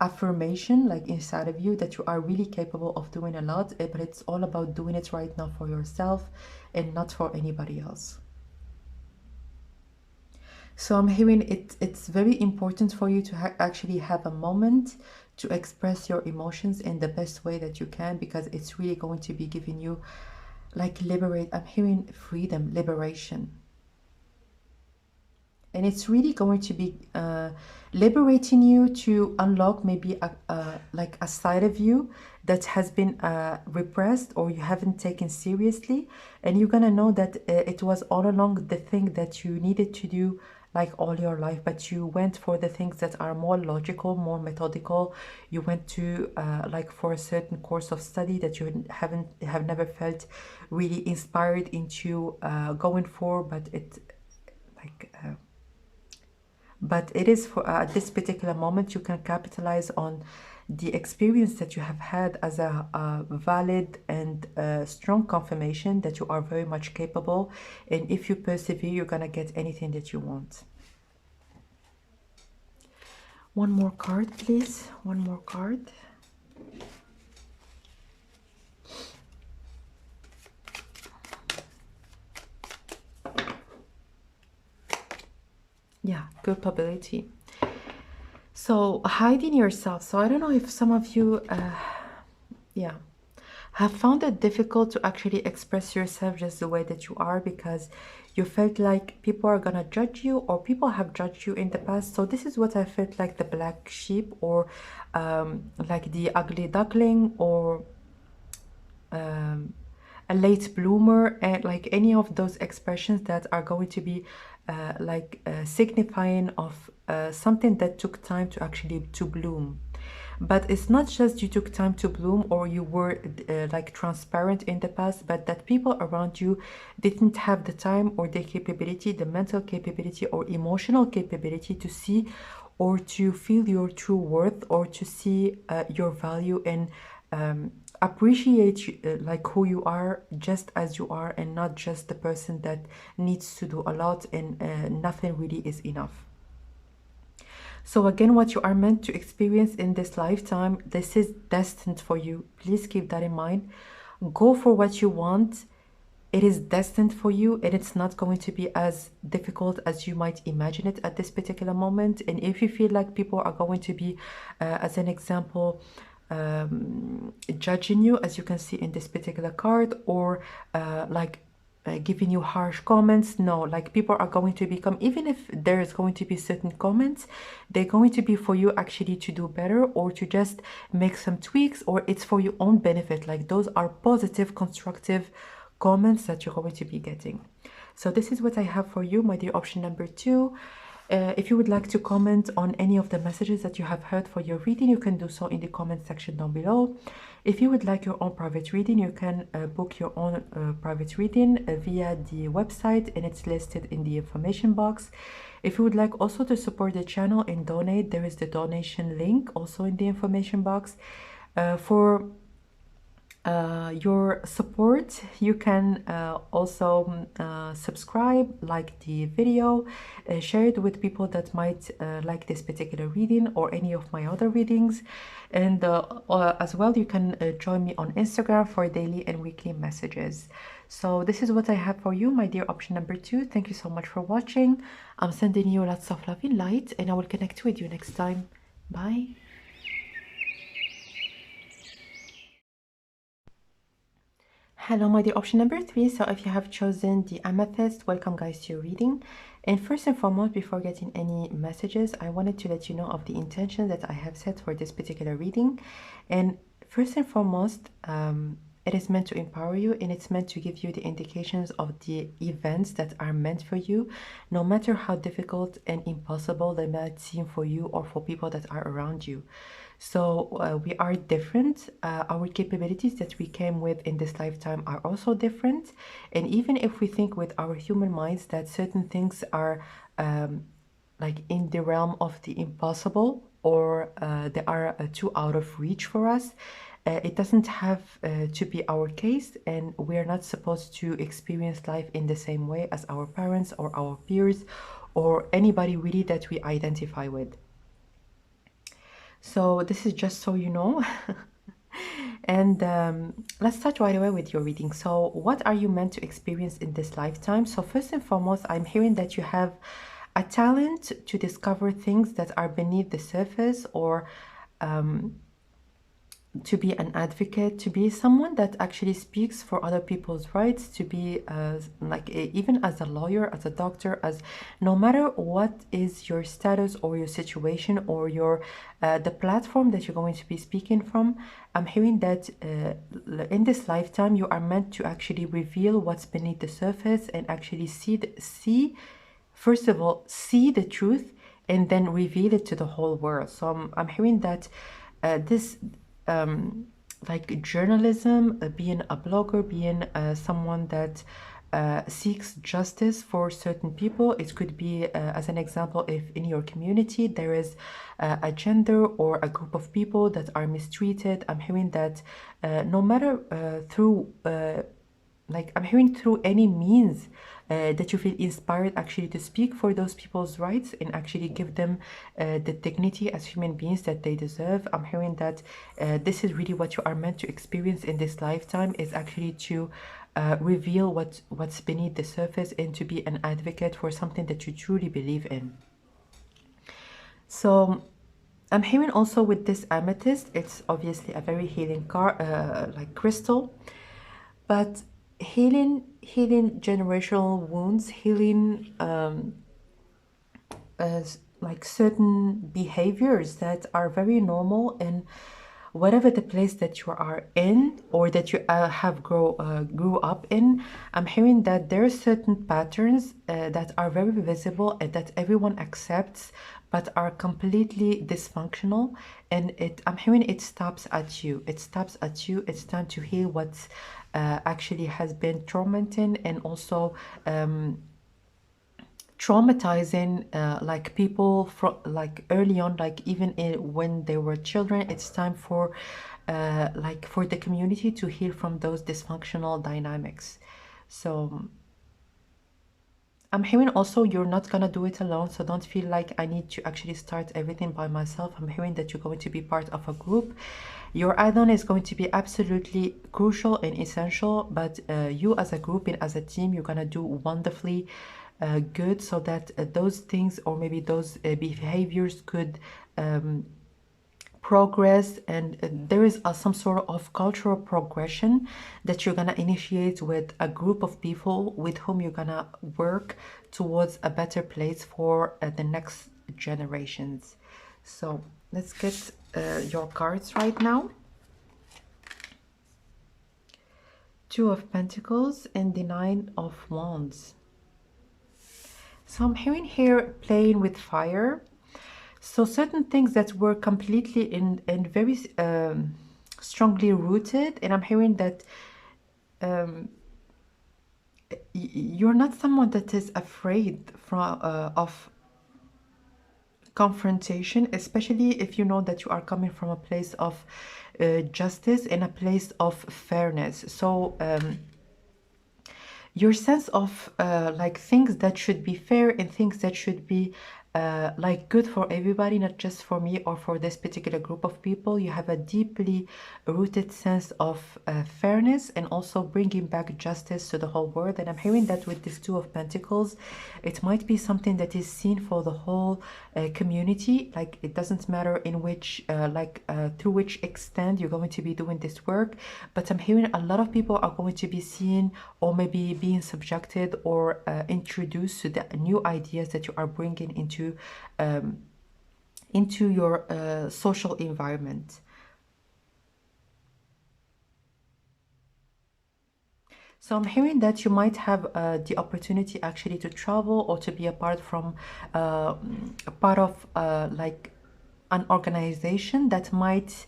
affirmation, like inside of you, that you are really capable of doing a lot. But it's all about doing it right now for yourself and not for anybody else. So I'm hearing it's very important for you to actually have a moment to express your emotions in the best way that you can, because it's really going to be giving you like I'm hearing freedom, liberation. And it's really going to be liberating you to unlock maybe like a side of you that has been repressed, or you haven't taken seriously. And you're gonna know that it was all along the thing that you needed to do like all your life, but you went for the things that are more logical, more methodical. You went to like for a certain course of study that you have never felt really inspired into going for, but it is for at this particular moment you can capitalize on the experience that you have had as a valid and strong confirmation that you are very much capable, and if you persevere, you're gonna get anything that you want. One more card, please. One more card. Yeah, culpability. So hiding yourself. So I don't know if some of you, yeah, have found it difficult to actually express yourself just the way that you are because you felt like people are gonna judge you or people have judged you in the past. So this is what I felt like the black sheep or like the ugly duckling or a late bloomer, and like any of those expressions that are going to be signifying of something that took time to actually to bloom. But it's not just you took time to bloom or you were like transparent in the past, but that people around you didn't have the time or the capability, the mental capability or emotional capability to see or to feel your true worth or to see your value and appreciate like who you are just as you are, and not just the person that needs to do a lot and nothing really is enough. So again, what you are meant to experience in this lifetime, this is destined for you. Please keep that in mind. Go for what you want. It is destined for you, and it's not going to be as difficult as you might imagine it at this particular moment. And if you feel like people are going to be, as an example, judging you, as you can see in this particular card, or giving you harsh comments, no, like people are going to become, even if there is going to be certain comments, they're going to be for you actually to do better or to just make some tweaks, or it's for your own benefit. Like those are positive, constructive comments that you're going to be getting. So this is what I have for you, my dear option number 2. If you would like to comment on any of the messages that you have heard for your reading, you can do so in the comment section down below. If you would like your own private reading, you can book your own private reading via the website, and it's listed in the information box. If you would like also to support the channel and donate, there is the donation link also in the information box. For your support, you can also subscribe, like the video, share it with people that might like this particular reading or any of my other readings, and as well you can join me on Instagram for daily and weekly messages. So this is what I have for you, my dear option number 2. Thank you so much for watching. I'm sending you lots of love and light, and I will connect with you next time. Bye. Hello, my dear option number 3. So if you have chosen the amethyst, welcome guys to your reading. And first and foremost, before getting any messages, I wanted to let you know of the intention that I have set for this particular reading. And first and foremost, it is meant to empower you, and it's meant to give you the indications of the events that are meant for you, no matter how difficult and impossible they might seem for you or for people that are around you. So we are different. Our capabilities that we came with in this lifetime are also different. And even if we think with our human minds that certain things are like in the realm of the impossible, or they are too out of reach for us, it doesn't have to be our case, and we are not supposed to experience life in the same way as our parents or our peers or anybody really that we identify with. So this is just so you know. And let's start right away with your reading. So what are you meant to experience in this lifetime? So first and foremost, I'm hearing that you have a talent to discover things that are beneath the surface, or to be an advocate, to be someone that actually speaks for other people's rights, to be even as a lawyer, as a doctor, as no matter what is your status or your situation or your the platform that you're going to be speaking from. I'm hearing that in this lifetime you are meant to actually reveal what's beneath the surface and actually see first of all, see the truth and then reveal it to the whole world. So I'm hearing that this like journalism, being a blogger, being someone that seeks justice for certain people. It could be, as an example, if in your community there is a gender or a group of people that are mistreated. I'm hearing that no matter through like I'm hearing through any means that you feel inspired actually to speak for those people's rights and actually give them the dignity as human beings that they deserve. I'm hearing that this is really what you are meant to experience in this lifetime, is actually to reveal what's beneath the surface and to be an advocate for something that you truly believe in. So I'm hearing also with this amethyst, it's obviously a very healing like crystal, but healing generational wounds, healing like certain behaviors that are very normal in whatever the place that you are in or that you have grew up in. I'm hearing that there are certain patterns that are very visible and that everyone accepts but are completely dysfunctional, and I'm hearing it stops at you. It stops at you. It's time to heal what's actually has been tormenting and also traumatizing like people from like early on, like even when they were children. It's time for like for the community to heal from those dysfunctional dynamics. So I'm hearing also you're not gonna do it alone, so don't feel like I need to actually start everything by myself. I'm hearing that you're going to be part of a group. Your add-on is going to be absolutely crucial and essential, but you as a group and as a team, you're gonna do wonderfully good, so that those things or maybe those behaviors could progress, and there is some sort of cultural progression that you're gonna initiate with a group of people with whom you're gonna work towards a better place for the next generations. So let's get your cards right now. Two of Pentacles and the Nine of Wands. So I'm hearing here playing with fire. So certain things that were completely and very strongly rooted, and I'm hearing that you're not someone that is afraid of confrontation, especially if you know that you are coming from a place of justice and a place of fairness. So your sense of like things that should be fair and things that should be like good for everybody, not just for me or for this particular group of people. You have a deeply rooted sense of fairness and also bringing back justice to the whole world. And I'm hearing that with this Two of Pentacles, it might be something that is seen for the whole community. Like it doesn't matter in which through which extent you're going to be doing this work, but I'm hearing a lot of people are going to be seen or maybe being subjected or introduced to the new ideas that you are bringing into your social environment. So I'm hearing that you might have the opportunity actually to travel or to be a part of like an organization that might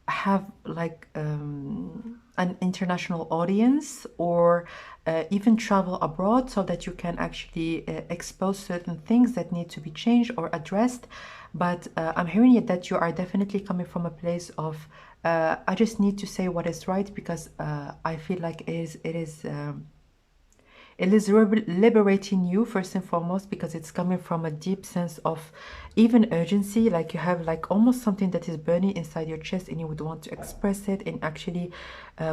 have like an international audience, or even travel abroad, so that you can actually expose certain things that need to be changed or addressed. But I'm hearing it that you are definitely coming from a place of I just need to say what is right, because I feel like it is liberating you first and foremost, because it's coming from a deep sense of even urgency. Like you have like almost something that is burning inside your chest, and you would want to express it and actually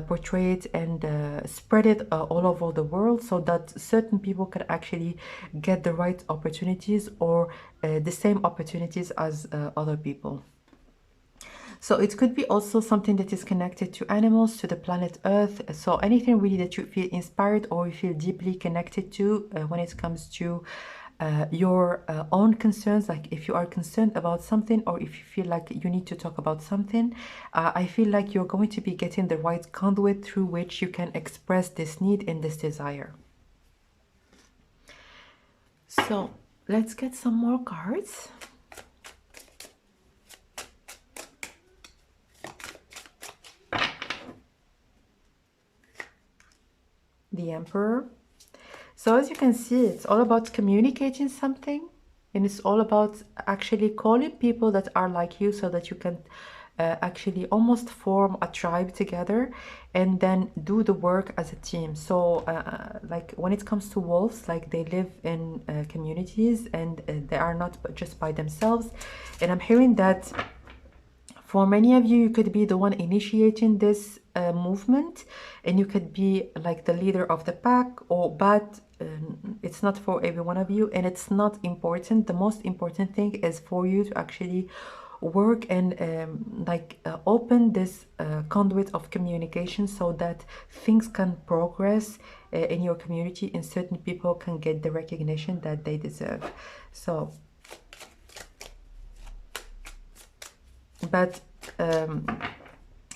portray it and spread it all over the world, so that certain people can actually get the right opportunities or the same opportunities as other people. So it could be also something that is connected to animals, to the planet Earth. So anything really that you feel inspired or you feel deeply connected to when it comes to your own concerns. Like if you are concerned about something, or if you feel like you need to talk about something, I feel like you're going to be getting the right conduit through which you can express this need and this desire. So let's get some more cards. The Emperor. So as you can see, it's all about communicating something, and it's all about actually calling people that are like you, so that you can actually almost form a tribe together and then do the work as a team. So like when it comes to wolves, like they live in communities, and they are not just by themselves. And I'm hearing that for many of you, you could be the one initiating this movement, and you could be like the leader of the pack, or but it's not for every one of you, and it's not important. The most important thing is for you to actually work and open this conduit of communication so that things can progress in your community, and certain people can get the recognition that they deserve. So but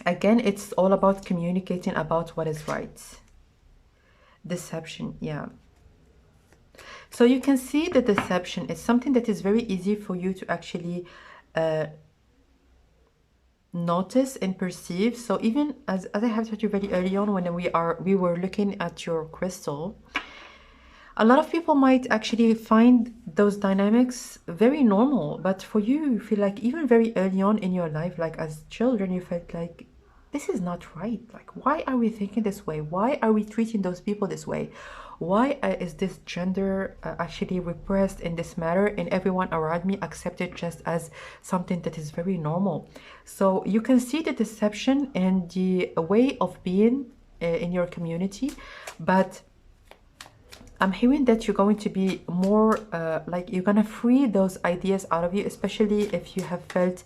again, it's all about communicating about what is right. Deception, yeah. So you can see the deception is something that is very easy for you to actually notice and perceive. So even as I have told you very early on, when we were looking at your crystal, a lot of people might actually find those dynamics very normal, but for you, you feel like even very early on in your life, like as children, you felt like this is not right. Like, why are we thinking this way? Why are we treating those people this way? Why is this gender actually repressed in this matter, and everyone around me accept it just as something that is very normal? So you can see the deception and the way of being in your community, but I'm hearing that you're going to be more like you're gonna free those ideas out of you, especially if you have felt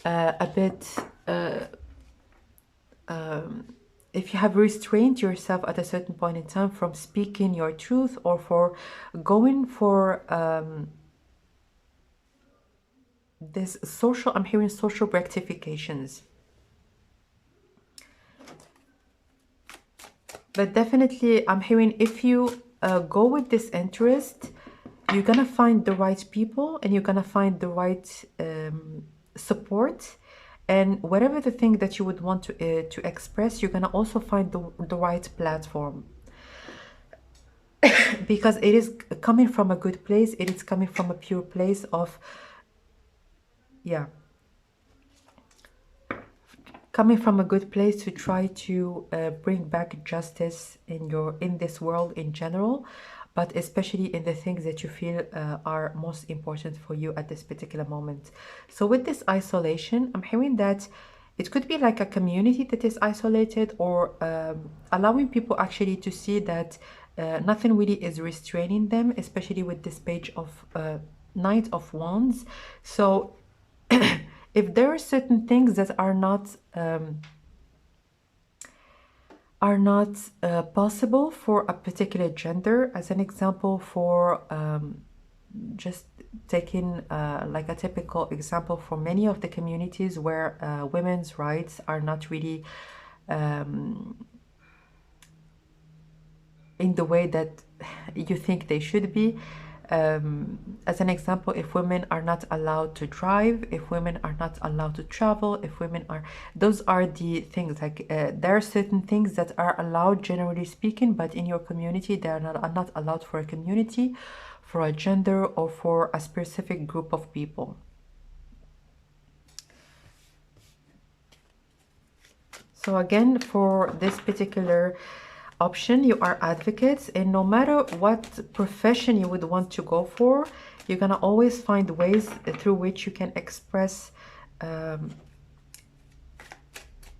a bit if you have restrained yourself at a certain point in time from speaking your truth, or for going for this social, I'm hearing social rectifications. But definitely I'm hearing if you go with this interest, you're gonna find the right people, and you're gonna find the right support, and whatever the thing that you would want to express, you're gonna also find the right platform. Because it is coming from a good place, it is coming from a pure place of, yeah, coming from a good place to try to bring back justice in this world in general, but especially in the things that you feel are most important for you at this particular moment. So with this isolation, I'm hearing that it could be like a community that is isolated, or allowing people actually to see that nothing really is restraining them, especially with this page of Knight of Wands. So if there are certain things that are not possible for a particular gender, as an example, for just taking like a typical example for many of the communities where women's rights are not really in the way that you think they should be. As an example, if women are not allowed to drive, if women are not allowed to travel, if women are, those are the things, like there are certain things that are allowed generally speaking, but in your community they are not allowed for a community, for a gender, or for a specific group of people. So again, for this particular option, you are advocates, and no matter what profession you would want to go for, you're gonna always find ways through which you can express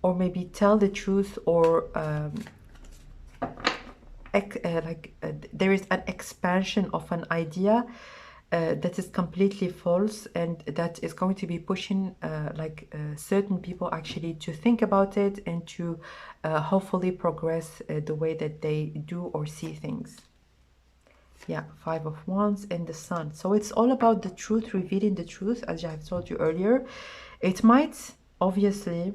or maybe tell the truth, or there is an expansion of an idea that is completely false, and that is going to be pushing certain people actually to think about it, and to hopefully progress the way that they do or see things. Yeah, Five of Wands and the Sun. So it's all about the truth, revealing the truth, as I have told you earlier. It might obviously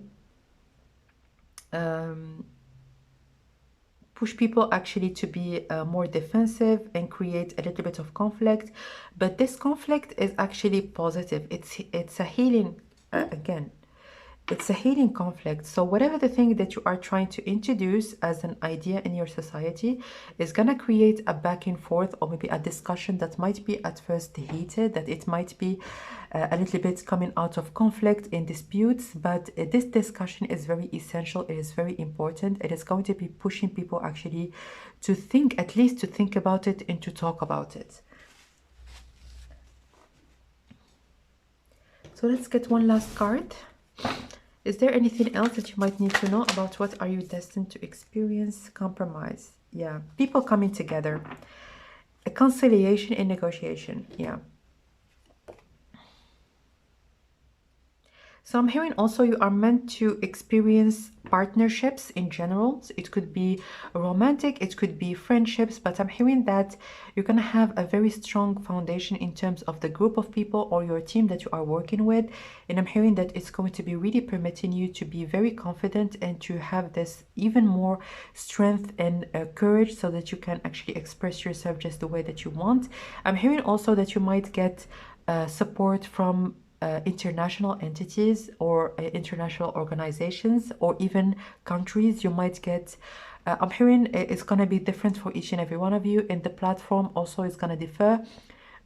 push people actually to be more defensive and create a little bit of conflict, but this conflict is actually positive. It's a healing again. it's a healing conflict. So whatever the thing that you are trying to introduce as an idea in your society is going to create a back and forth, or maybe a discussion that might be at first heated, that it might be a little bit coming out of conflict and disputes. But this discussion is very essential. It is very important. It is going to be pushing people actually to think, at least to think about it and to talk about it. So let's get one last card. Is there anything else that you might need to know about what are you destined to experience? Compromise. Yeah. People coming together. A conciliation and negotiation. Yeah. So I'm hearing also you are meant to experience partnerships in general. So it could be romantic, it could be friendships, but I'm hearing that you're going to have a very strong foundation in terms of the group of people or your team that you are working with. And I'm hearing that it's going to be really permitting you to be very confident and to have this even more strength and courage so that you can actually express yourself just the way that you want. I'm hearing also that you might get support from international entities or international organizations or even countries. You might get I'm hearing it's going to be different for each and every one of you, and the platform also is going to differ.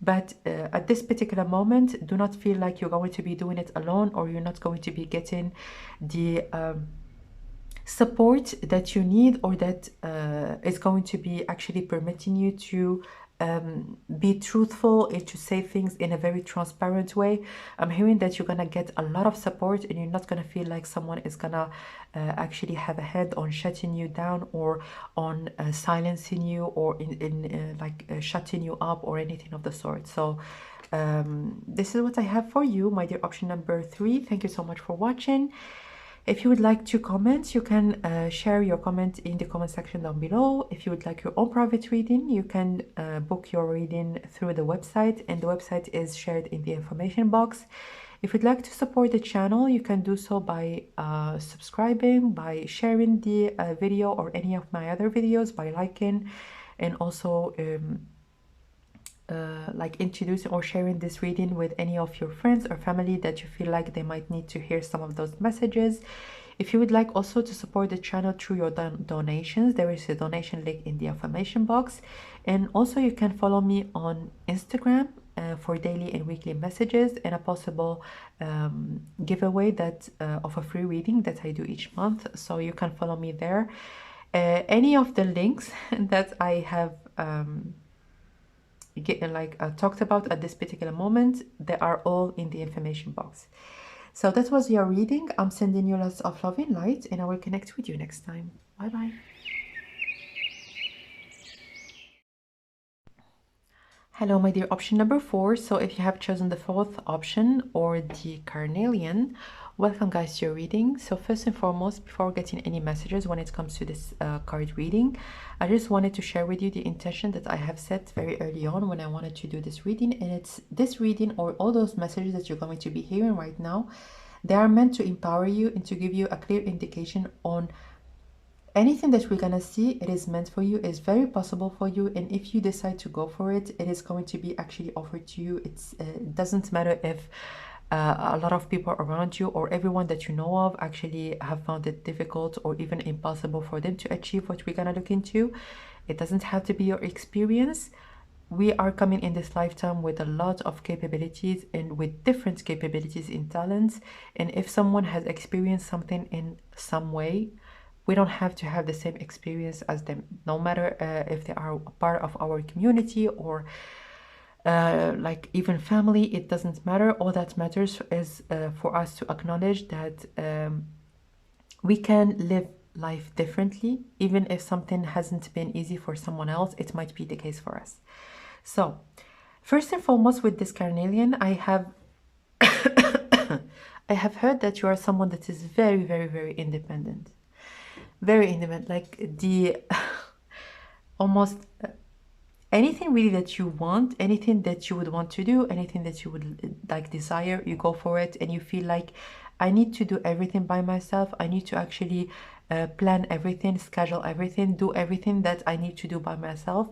But at this particular moment, do not feel like you're going to be doing it alone, or you're not going to be getting the support that you need, or that is going to be actually permitting you to be truthful and to say things in a very transparent way. I'm hearing that you're gonna get a lot of support, and you're not gonna feel like someone is gonna actually have a hand on shutting you down, or on silencing you, or in shutting you up, or anything of the sort. So this is what I have for you, my dear option number 3. Thank you so much for watching. If you would like to comment, you can share your comment in the comment section down below. If you would like your own private reading, you can book your reading through the website, and the website is shared in the information box. If you'd like to support the channel, you can do so by subscribing, by sharing the video or any of my other videos, by liking, and also like introducing or sharing this reading with any of your friends or family that you feel like they might need to hear some of those messages. If you would like also to support the channel through your donations, there is a donation link in the information box. And also you can follow me on Instagram for daily and weekly messages, and a possible giveaway that of a free reading that I do each month. So you can follow me there. Any of the links that I have talked about at this particular moment, they are all in the information box. So that was your reading. I'm sending you lots of love and light, and I will connect with you next time. Bye bye. Hello, my dear option number 4. So if you have chosen the 4th option, or the carnelian, welcome guys to your reading. So first and foremost, before getting any messages when it comes to this card reading, I just wanted to share with you the intention that I have set very early on when I wanted to do this reading. And it's this reading, or all those messages that you're going to be hearing right now, they are meant to empower you and to give you a clear indication on anything that we're gonna see. It is meant for you, is very possible for you, and if you decide to go for it, it is going to be actually offered to you. It doesn't matter if a lot of people around you or everyone that you know of actually have found it difficult or even impossible for them to achieve what we're gonna look into. It doesn't have to be your experience. We are coming in this lifetime with a lot of capabilities, and with different capabilities and talents, and if someone has experienced something in some way, we don't have to have the same experience as them, no matter if they are part of our community or like even family. It doesn't matter. All that matters is for us to acknowledge that we can live life differently. Even if something hasn't been easy for someone else, it might be the case for us. So first and foremost, with this carnelian, I have I have heard that you are someone that is very, very, very independent. Very independent, like the almost anything really that you want, anything that you would want to do, anything that you would like desire, you go for it, and you feel like, I need to do everything by myself. I need to actually plan everything, schedule everything, do everything that I need to do by myself.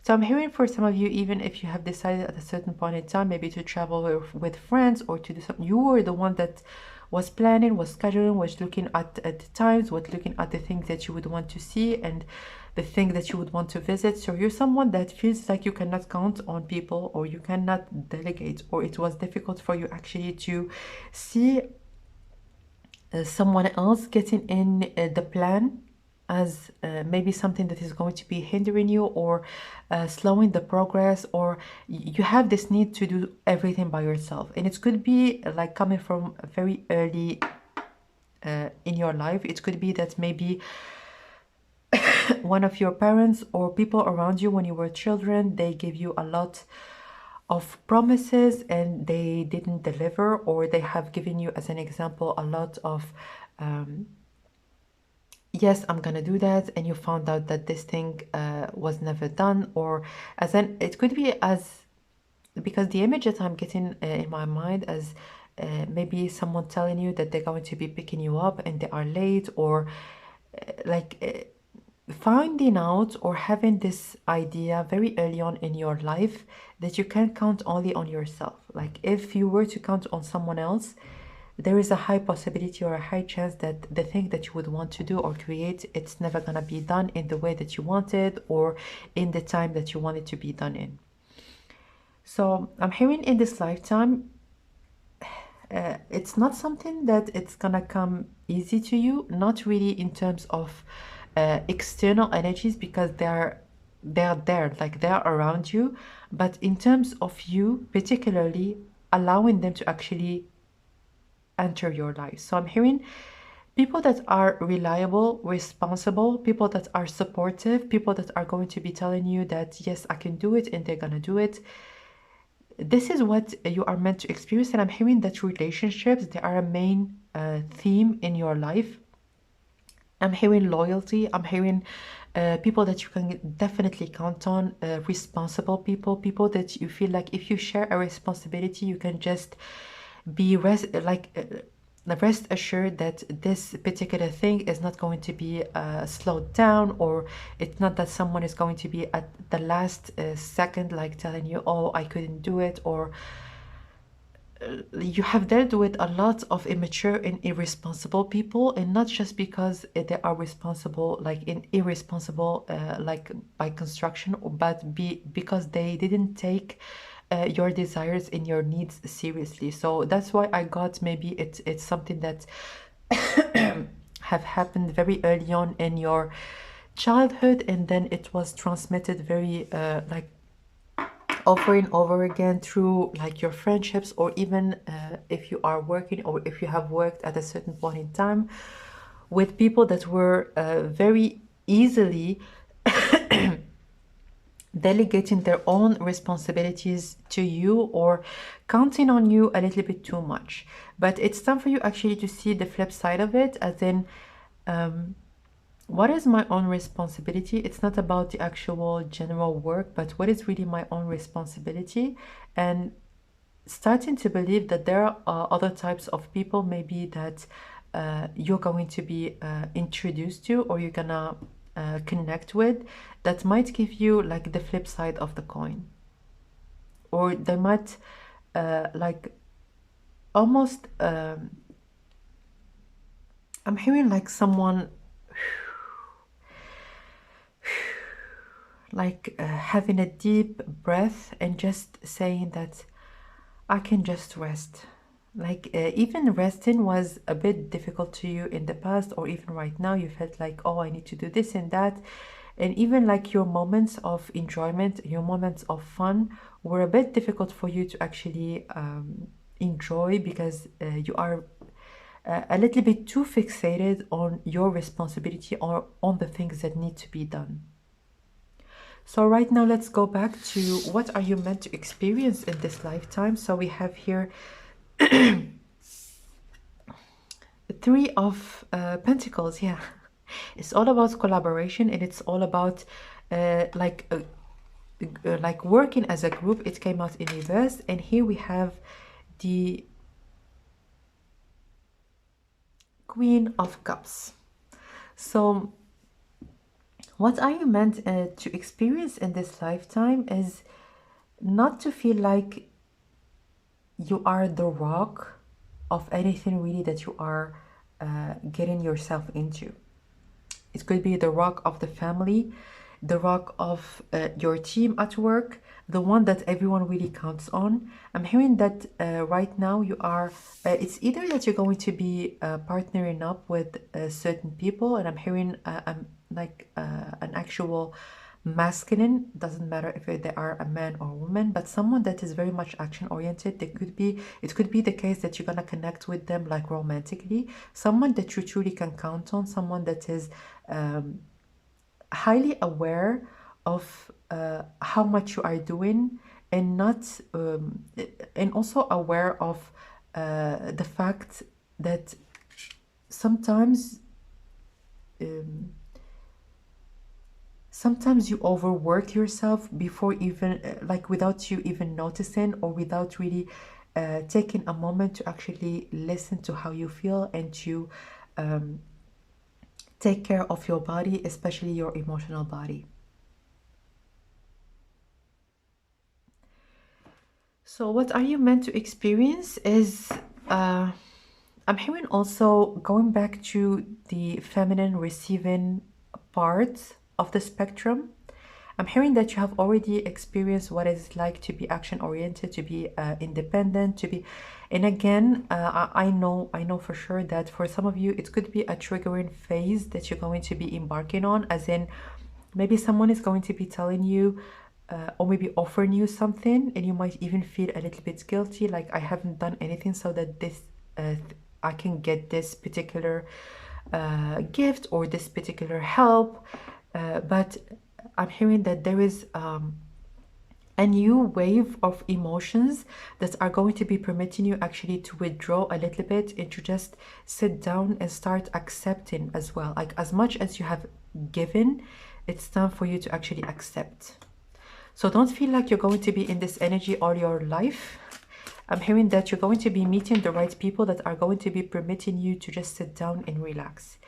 So I'm hearing for some of you, even if you have decided at a certain point in time maybe to travel with friends or to do something, you were the one that was planning, was scheduling, was looking at the times, was looking at the things that you would want to see and the thing that you would want to visit. So you're someone that feels like you cannot count on people, or you cannot delegate, or it was difficult for you actually to see someone else getting in the plan as maybe something that is going to be hindering you, or slowing the progress, or you have this need to do everything by yourself. And it could be like coming from very early in your life. It could be that maybe one of your parents or people around you when you were children, they gave you a lot of promises and they didn't deliver, or they have given you, as an example, a lot of yes, I'm gonna do that, and you found out that this thing was never done. Or as an, it could be as, because the image that I'm getting in my mind as maybe someone telling you that they're going to be picking you up and they are late, or finding out or having this idea very early on in your life that you can count only on yourself. Like if you were to count on someone else, there is a high possibility or a high chance that the thing that you would want to do or create, it's never gonna be done in the way that you wanted or in the time that you want it to be done in. So I'm hearing in this lifetime, it's not something that it's gonna come easy to you, not really in terms of external energies, because they're there, like they're around you, but in terms of you particularly allowing them to actually enter your life. So I'm hearing people that are reliable, responsible, people that are supportive, people that are going to be telling you that yes, I can do it, and they're gonna do it. This is what you are meant to experience. And I'm hearing that relationships, they are a main theme in your life. I'm hearing loyalty. I'm hearing people that you can definitely count on, responsible people, people that you feel like if you share a responsibility, you can just be rest assured that this particular thing is not going to be slowed down, or it's not that someone is going to be at the last second like telling you, oh, I couldn't do it, or you have dealt with a lot of immature and irresponsible people, and not just because they are responsible, like in irresponsible, like by construction, but because they didn't take your desires and your needs seriously. So that's why I got, maybe it's something that have happened very early on in your childhood, and then it was transmitted very like over and over again through like your friendships, or even if you are working, or if you have worked at a certain point in time with people that were very easily delegating their own responsibilities to you, or counting on you a little bit too much. But it's time for you actually to see the flip side of it, as in what is my own responsibility? It's not about the actual general work, but what is really my own responsibility, and starting to believe that there are other types of people maybe that you're going to be introduced to, or you're gonna connect with, that might give you like the flip side of the coin, or they might like almost I'm hearing like someone like having a deep breath and just saying that I can just rest. Like even resting was a bit difficult to you in the past, or even right now you felt like, oh, I need to do this and that. And even like your moments of enjoyment, your moments of fun were a bit difficult for you to actually enjoy, because you are a little bit too fixated on your responsibility or on the things that need to be done. So right now, let's go back to what are you meant to experience in this lifetime. So we have here Three of Pentacles. Yeah, it's all about collaboration, and it's all about like working as a group. It came out in reverse, and here we have the Queen of Cups. So what are you meant to experience in this lifetime is not to feel like you are the rock of anything really that you are getting yourself into. It could be the rock of the family, the rock of your team at work, the one that everyone really counts on. I'm hearing that right now you are, it's either that you're going to be partnering up with certain people, and I'm hearing an actual masculine, doesn't matter if they are a man or a woman, but someone that is very much action oriented. It could be the case that you're gonna connect with them like romantically, someone that you truly can count on, someone that is highly aware of how much you are doing, and not and also aware of the fact that sometimes um, sometimes you overwork yourself before even like without you even noticing, or without really taking a moment to actually listen to how you feel, and to take care of your body, especially your emotional body. So what are you meant to experience is, I'm hearing also going back to the feminine receiving part of the spectrum. I'm hearing that you have already experienced what it's like to be action oriented, to be independent, to be, and again, I know for sure that for some of you it could be a triggering phase that you're going to be embarking on, as in maybe someone is going to be telling you or maybe offering you something, and you might even feel a little bit guilty, like I haven't done anything so that this I can get this particular gift or this particular help. But I'm hearing that there is a new wave of emotions that are going to be permitting you actually to withdraw a little bit, and to just sit down and start accepting as well. Like, as much as you have given, it's time for you to actually accept. So don't feel like you're going to be in this energy all your life. I'm hearing that you're going to be meeting the right people that are going to be permitting you to just sit down and relax.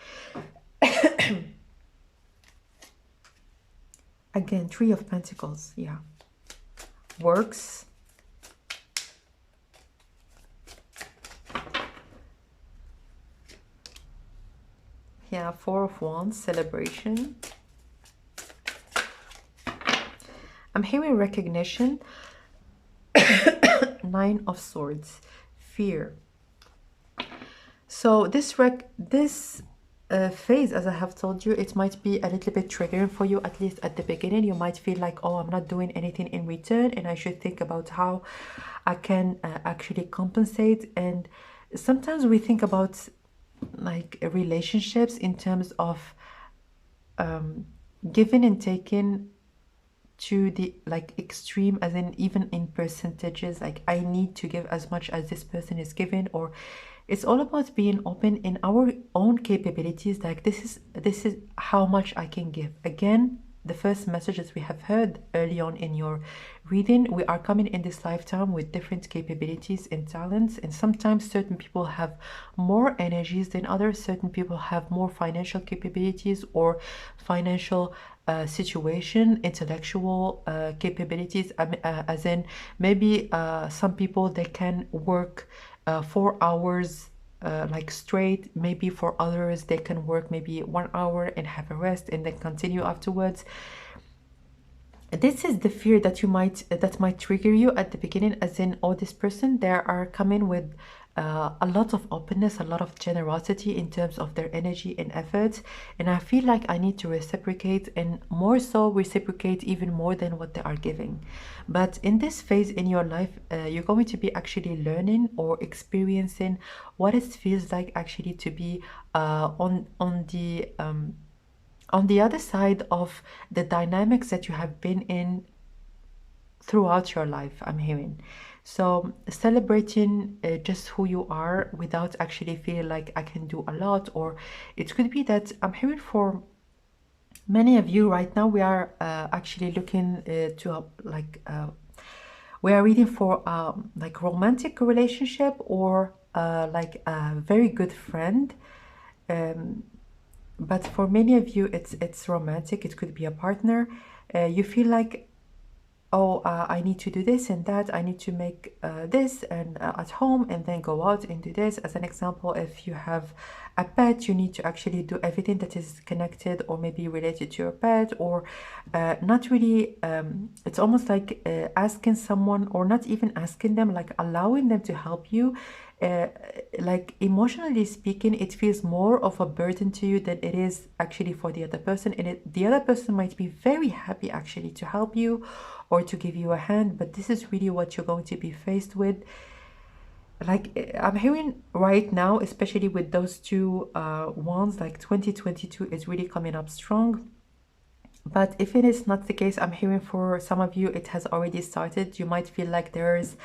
Again, Three of Pentacles, yeah. Works. Yeah, Four of Wands, celebration. I'm hearing recognition. Nine of Swords, fear. So this phase, as I have told you, it might be a little bit triggering for you, at least at the beginning. You might feel like, oh, I'm not doing anything in return, and I should think about how I can actually compensate. And sometimes we think about like relationships in terms of giving and taking to the like extreme, as in even in percentages, like I need to give as much as this person is given, or it's all about being open in our own capabilities. Like this is how much I can give. Again, the first messages we have heard early on in your reading, we are coming in this lifetime with different capabilities and talents, and sometimes certain people have more energies than others. Certain people have more financial capabilities or financial situation, intellectual capabilities, as in maybe some people, they can work 4 hours like straight. Maybe for others they can work maybe 1 hour and have a rest and then continue afterwards. This is the fear that you might that might trigger you at the beginning, as in, oh, this person, they are coming with a lot of openness, a lot of generosity in terms of their energy and efforts, and I feel like I need to reciprocate, and more so reciprocate even more than what they are giving. But in this phase in your life, you're going to be actually learning or experiencing what it feels like actually to be on the other side of the dynamics that you have been in throughout your life, I'm hearing. So celebrating just who you are without actually feeling like I can do a lot. Or it could be that I'm hearing for many of you right now, we are actually looking to we are reading for like romantic relationship, or like a very good friend. But for many of you, it's romantic. It could be a partner. You feel like oh, I need to do this and that, I need to make this and at home, and then go out and do this. As an example, if you have a pet, you need to actually do everything that is connected or maybe related to your pet, or not really, it's almost like asking someone, or not even asking them, like allowing them to help you. Like emotionally speaking, it feels more of a burden to you than it is actually for the other person, and the other person might be very happy actually to help you or to give you a hand, but this is really what you're going to be faced with. Like I'm hearing right now, especially with those two ones, like 2022 is really coming up strong. But if it is not the case, I'm hearing for some of you it has already started. You might feel like there's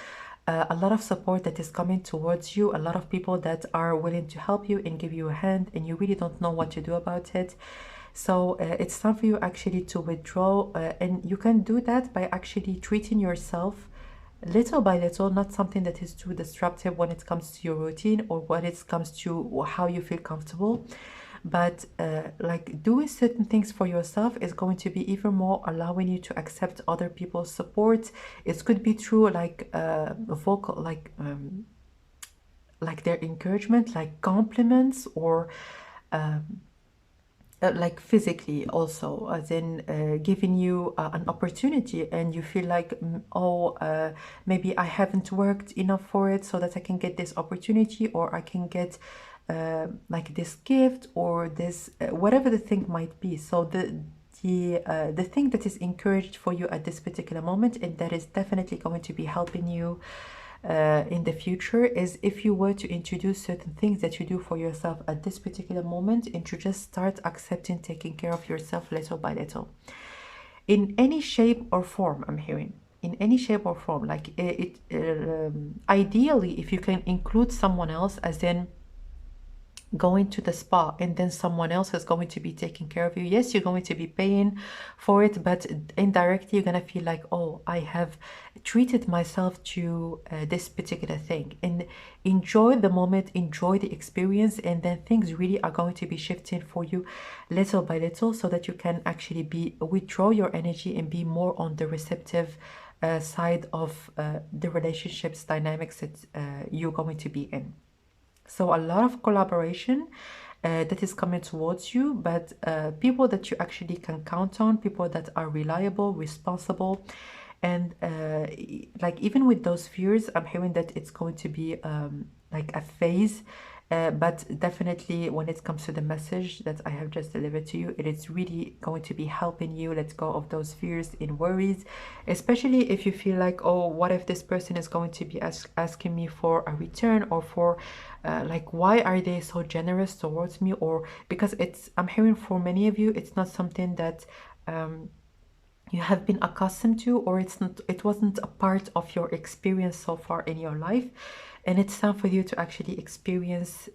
a lot of support that is coming towards you, a lot of people that are willing to help you and give you a hand, and you really don't know what to do about it. So it's time for you actually to withdraw, and you can do that by actually treating yourself little by little, not something that is too disruptive when it comes to your routine or when it comes to how you feel comfortable. But like doing certain things for yourself is going to be even more allowing you to accept other people's support. It could be through like vocal, like their encouragement, like compliments, or like physically also, as in giving you an opportunity, and you feel like, oh, maybe I haven't worked enough for it, so that I can get this opportunity, or I can get like this gift, or this whatever the thing might be. So the thing that is encouraged for you at this particular moment, and that is definitely going to be helping you in the future, is if you were to introduce certain things that you do for yourself at this particular moment, and to just start accepting taking care of yourself little by little, in any shape or form. I'm hearing in any shape or form, like ideally if you can include someone else, as in going to the spa, and then someone else is going to be taking care of you. Yes, you're going to be paying for it, but indirectly you're going to feel like, oh, I have treated myself to this particular thing, and enjoy the moment, enjoy the experience, and then things really are going to be shifting for you little by little, so that you can actually withdraw your energy and be more on the receptive side of the relationships dynamics that you're going to be in. So a lot of collaboration that is coming towards you, but people that you actually can count on, people that are reliable, responsible, and like even with those fears, I'm hearing that it's going to be like a phase. But definitely when it comes to the message that I have just delivered to you, it is really going to be helping you let go of those fears and worries, especially if you feel like, oh, what if this person is going to be asking me for a return, or for like, why are they so generous towards me? Or because I'm hearing for many of you, it's not something that you have been accustomed to, or it wasn't a part of your experience so far in your life, and it's time for you to actually experience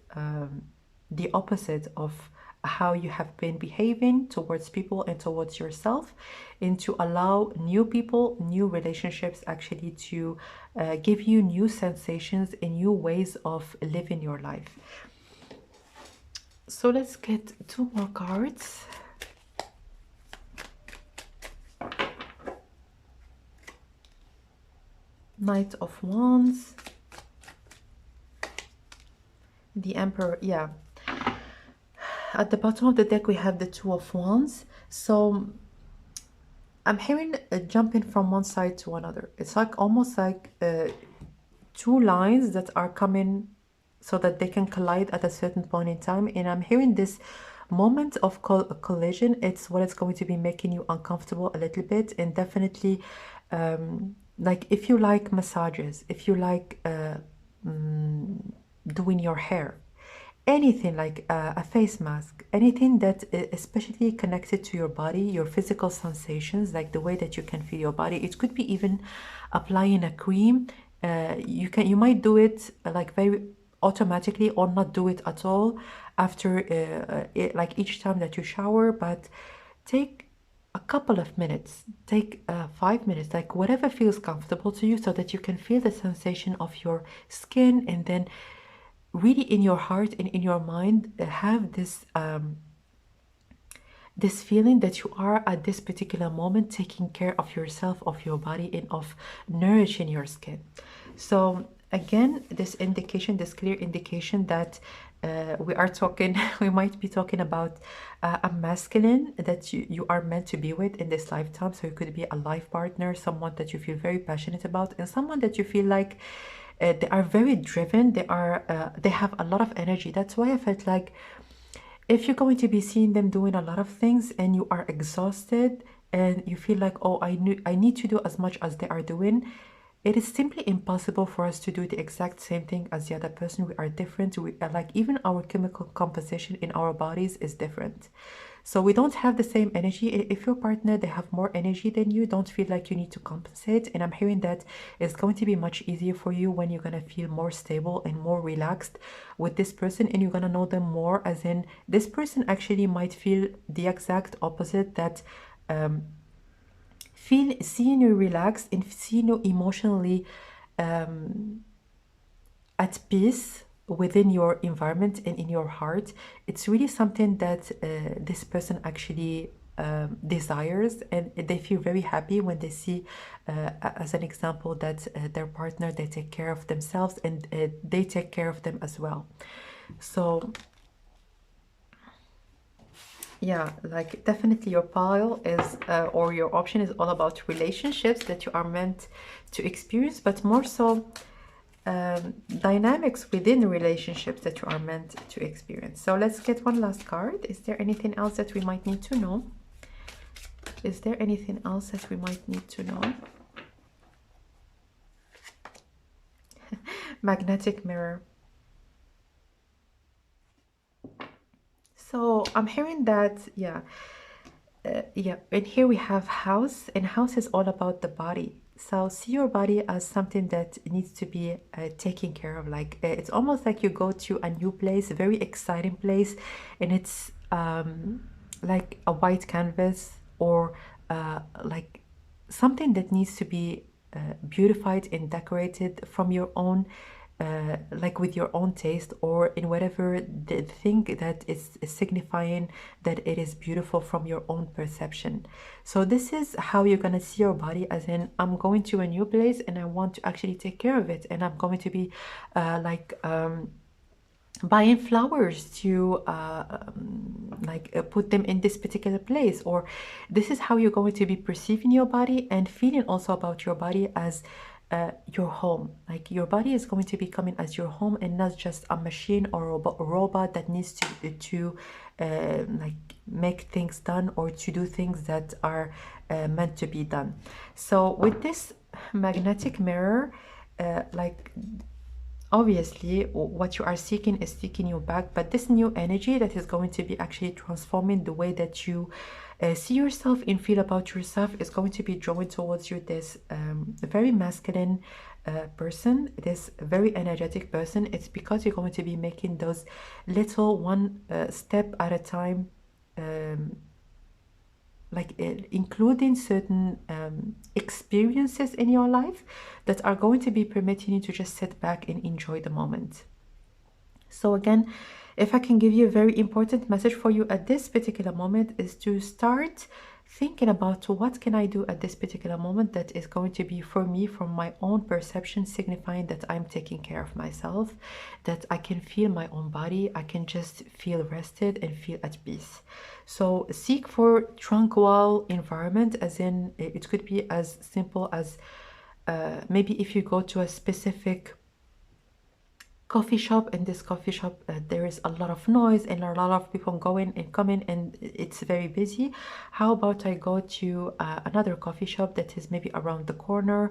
the opposite of how you have been behaving towards people and towards yourself, and to allow new people, new relationships actually to give you new sensations and new ways of living your life. So let's get 2 more cards. Knight of Wands, the Emperor. Yeah, at the bottom of the deck we have the 2 of Wands. So I'm hearing jumping from one side to another. It's like almost like 2 lines that are coming so that they can collide at a certain point in time, and I'm hearing this moment of collision. It's what it's going to be making you uncomfortable a little bit, and definitely like if you like massages, if you like doing your hair, anything like a face mask, anything that especially connected to your body, your physical sensations, like the way that you can feel your body. It could be even applying a cream. You might do it like very automatically, or not do it at all after like each time that you shower, but take a couple of minutes, take 5 minutes, like whatever feels comfortable to you, so that you can feel the sensation of your skin, and then really in your heart and in your mind have this this feeling that you are at this particular moment taking care of yourself, of your body, and of nourishing your skin. So again, this indication, this clear indication that we are talking, we might be talking about a masculine that you are meant to be with in this lifetime. So it could be a life partner, someone that you feel very passionate about, and someone that you feel like they are very driven. They have a lot of energy. That's why I felt like if you're going to be seeing them doing a lot of things and you are exhausted and you feel like, oh, I need to do as much as they are doing, it is simply impossible for us to do the exact same thing as the other person. We are different. We are like, even our chemical composition in our bodies is different. So we don't have the same energy. If your partner, they have more energy than you, don't feel like you need to compensate. And I'm hearing that it's going to be much easier for you when you're going to feel more stable and more relaxed with this person, and you're going to know them more, as in this person actually might feel the exact opposite, that seeing you relaxed and seeing you emotionally at peace within your environment and in your heart, it's really something that this person actually desires, and they feel very happy when they see, as an example, that their partner, they take care of themselves and they take care of them as well. So yeah, like definitely your pile is or your option is all about relationships that you are meant to experience, but more so dynamics within relationships that you are meant to experience. So let's get one last card. Is there anything else that we might need to know? Is there anything else that we might need to know? Magnetic mirror. So I'm hearing that, yeah, and here we have house, and house is all about the body. So see your body as something that needs to be taken care of. Like it's almost like you go to a new place, a very exciting place, and it's like a white canvas, or like something that needs to be beautified and decorated from your own like with your own taste, or in whatever the thing that is signifying that it is beautiful from your own perception. So this is how you're going to see your body, as in, I'm going to a new place and I want to actually take care of it, and I'm going to be buying flowers to put them in this particular place. Or this is how you're going to be perceiving your body and feeling also about your body as your home. Like your body is going to be coming as your home, and not just a machine or a robot that needs to like make things done, or to do things that are meant to be done. So with this magnetic mirror, like obviously what you are seeking is seeking you back, but this new energy that is going to be actually transforming the way that you see yourself and feel about yourself is going to be drawing towards you this very masculine person, this very energetic person. It's because you're going to be making those little one step at a time, including certain experiences in your life that are going to be permitting you to just sit back and enjoy the moment. So again, if I can give you a very important message for you at this particular moment, is to start thinking about what can I do at this particular moment that is going to be for me, from my own perception, signifying that I'm taking care of myself, that I can feel my own body, I can just feel rested and feel at peace. So seek for tranquil environment, as in it could be as simple as maybe if you go to a specific coffee shop. In this coffee shop there is a lot of noise and a lot of people going and coming, and it's very busy. How about I go to another coffee shop that is maybe around the corner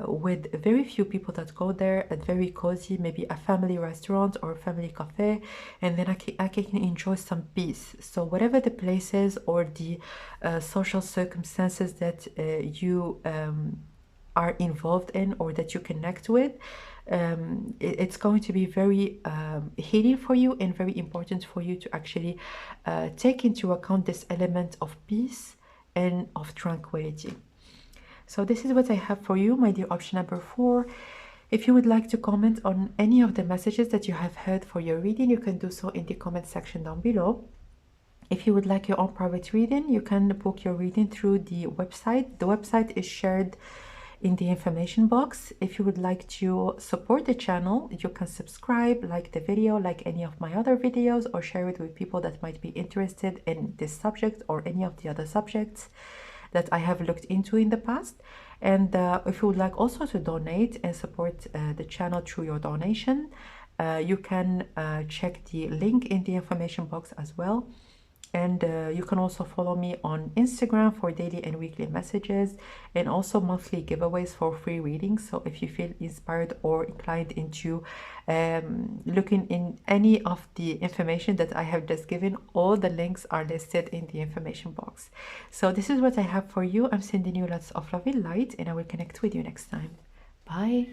with very few people that go there, and very cozy, maybe a family restaurant or a family cafe, and then I can enjoy some peace. So whatever the places or the social circumstances that you are involved in, or that you connect with, it's going to be very healing for you, and very important for you to actually take into account this element of peace and of tranquility. So this is what I have for you, my dear option number 4. If you would like to comment on any of the messages that you have heard for your reading, you can do so in the comment section down below. If you would like your own private reading, you can book your reading through the website. The website is shared in the information box. If you would like to support the channel, you can subscribe, like the video, like any of my other videos, or share it with people that might be interested in this subject or any of the other subjects that I have looked into in the past. And if you would like also to donate and support the channel through your donation, you can check the link in the information box as well. And you can also follow me on Instagram for daily and weekly messages, and also monthly giveaways for free readings. So if you feel inspired or inclined into looking in any of the information that I have just given, all the links are listed in the information box. So this is what I have for you. I'm sending you lots of love and light, and I will connect with you next time. Bye.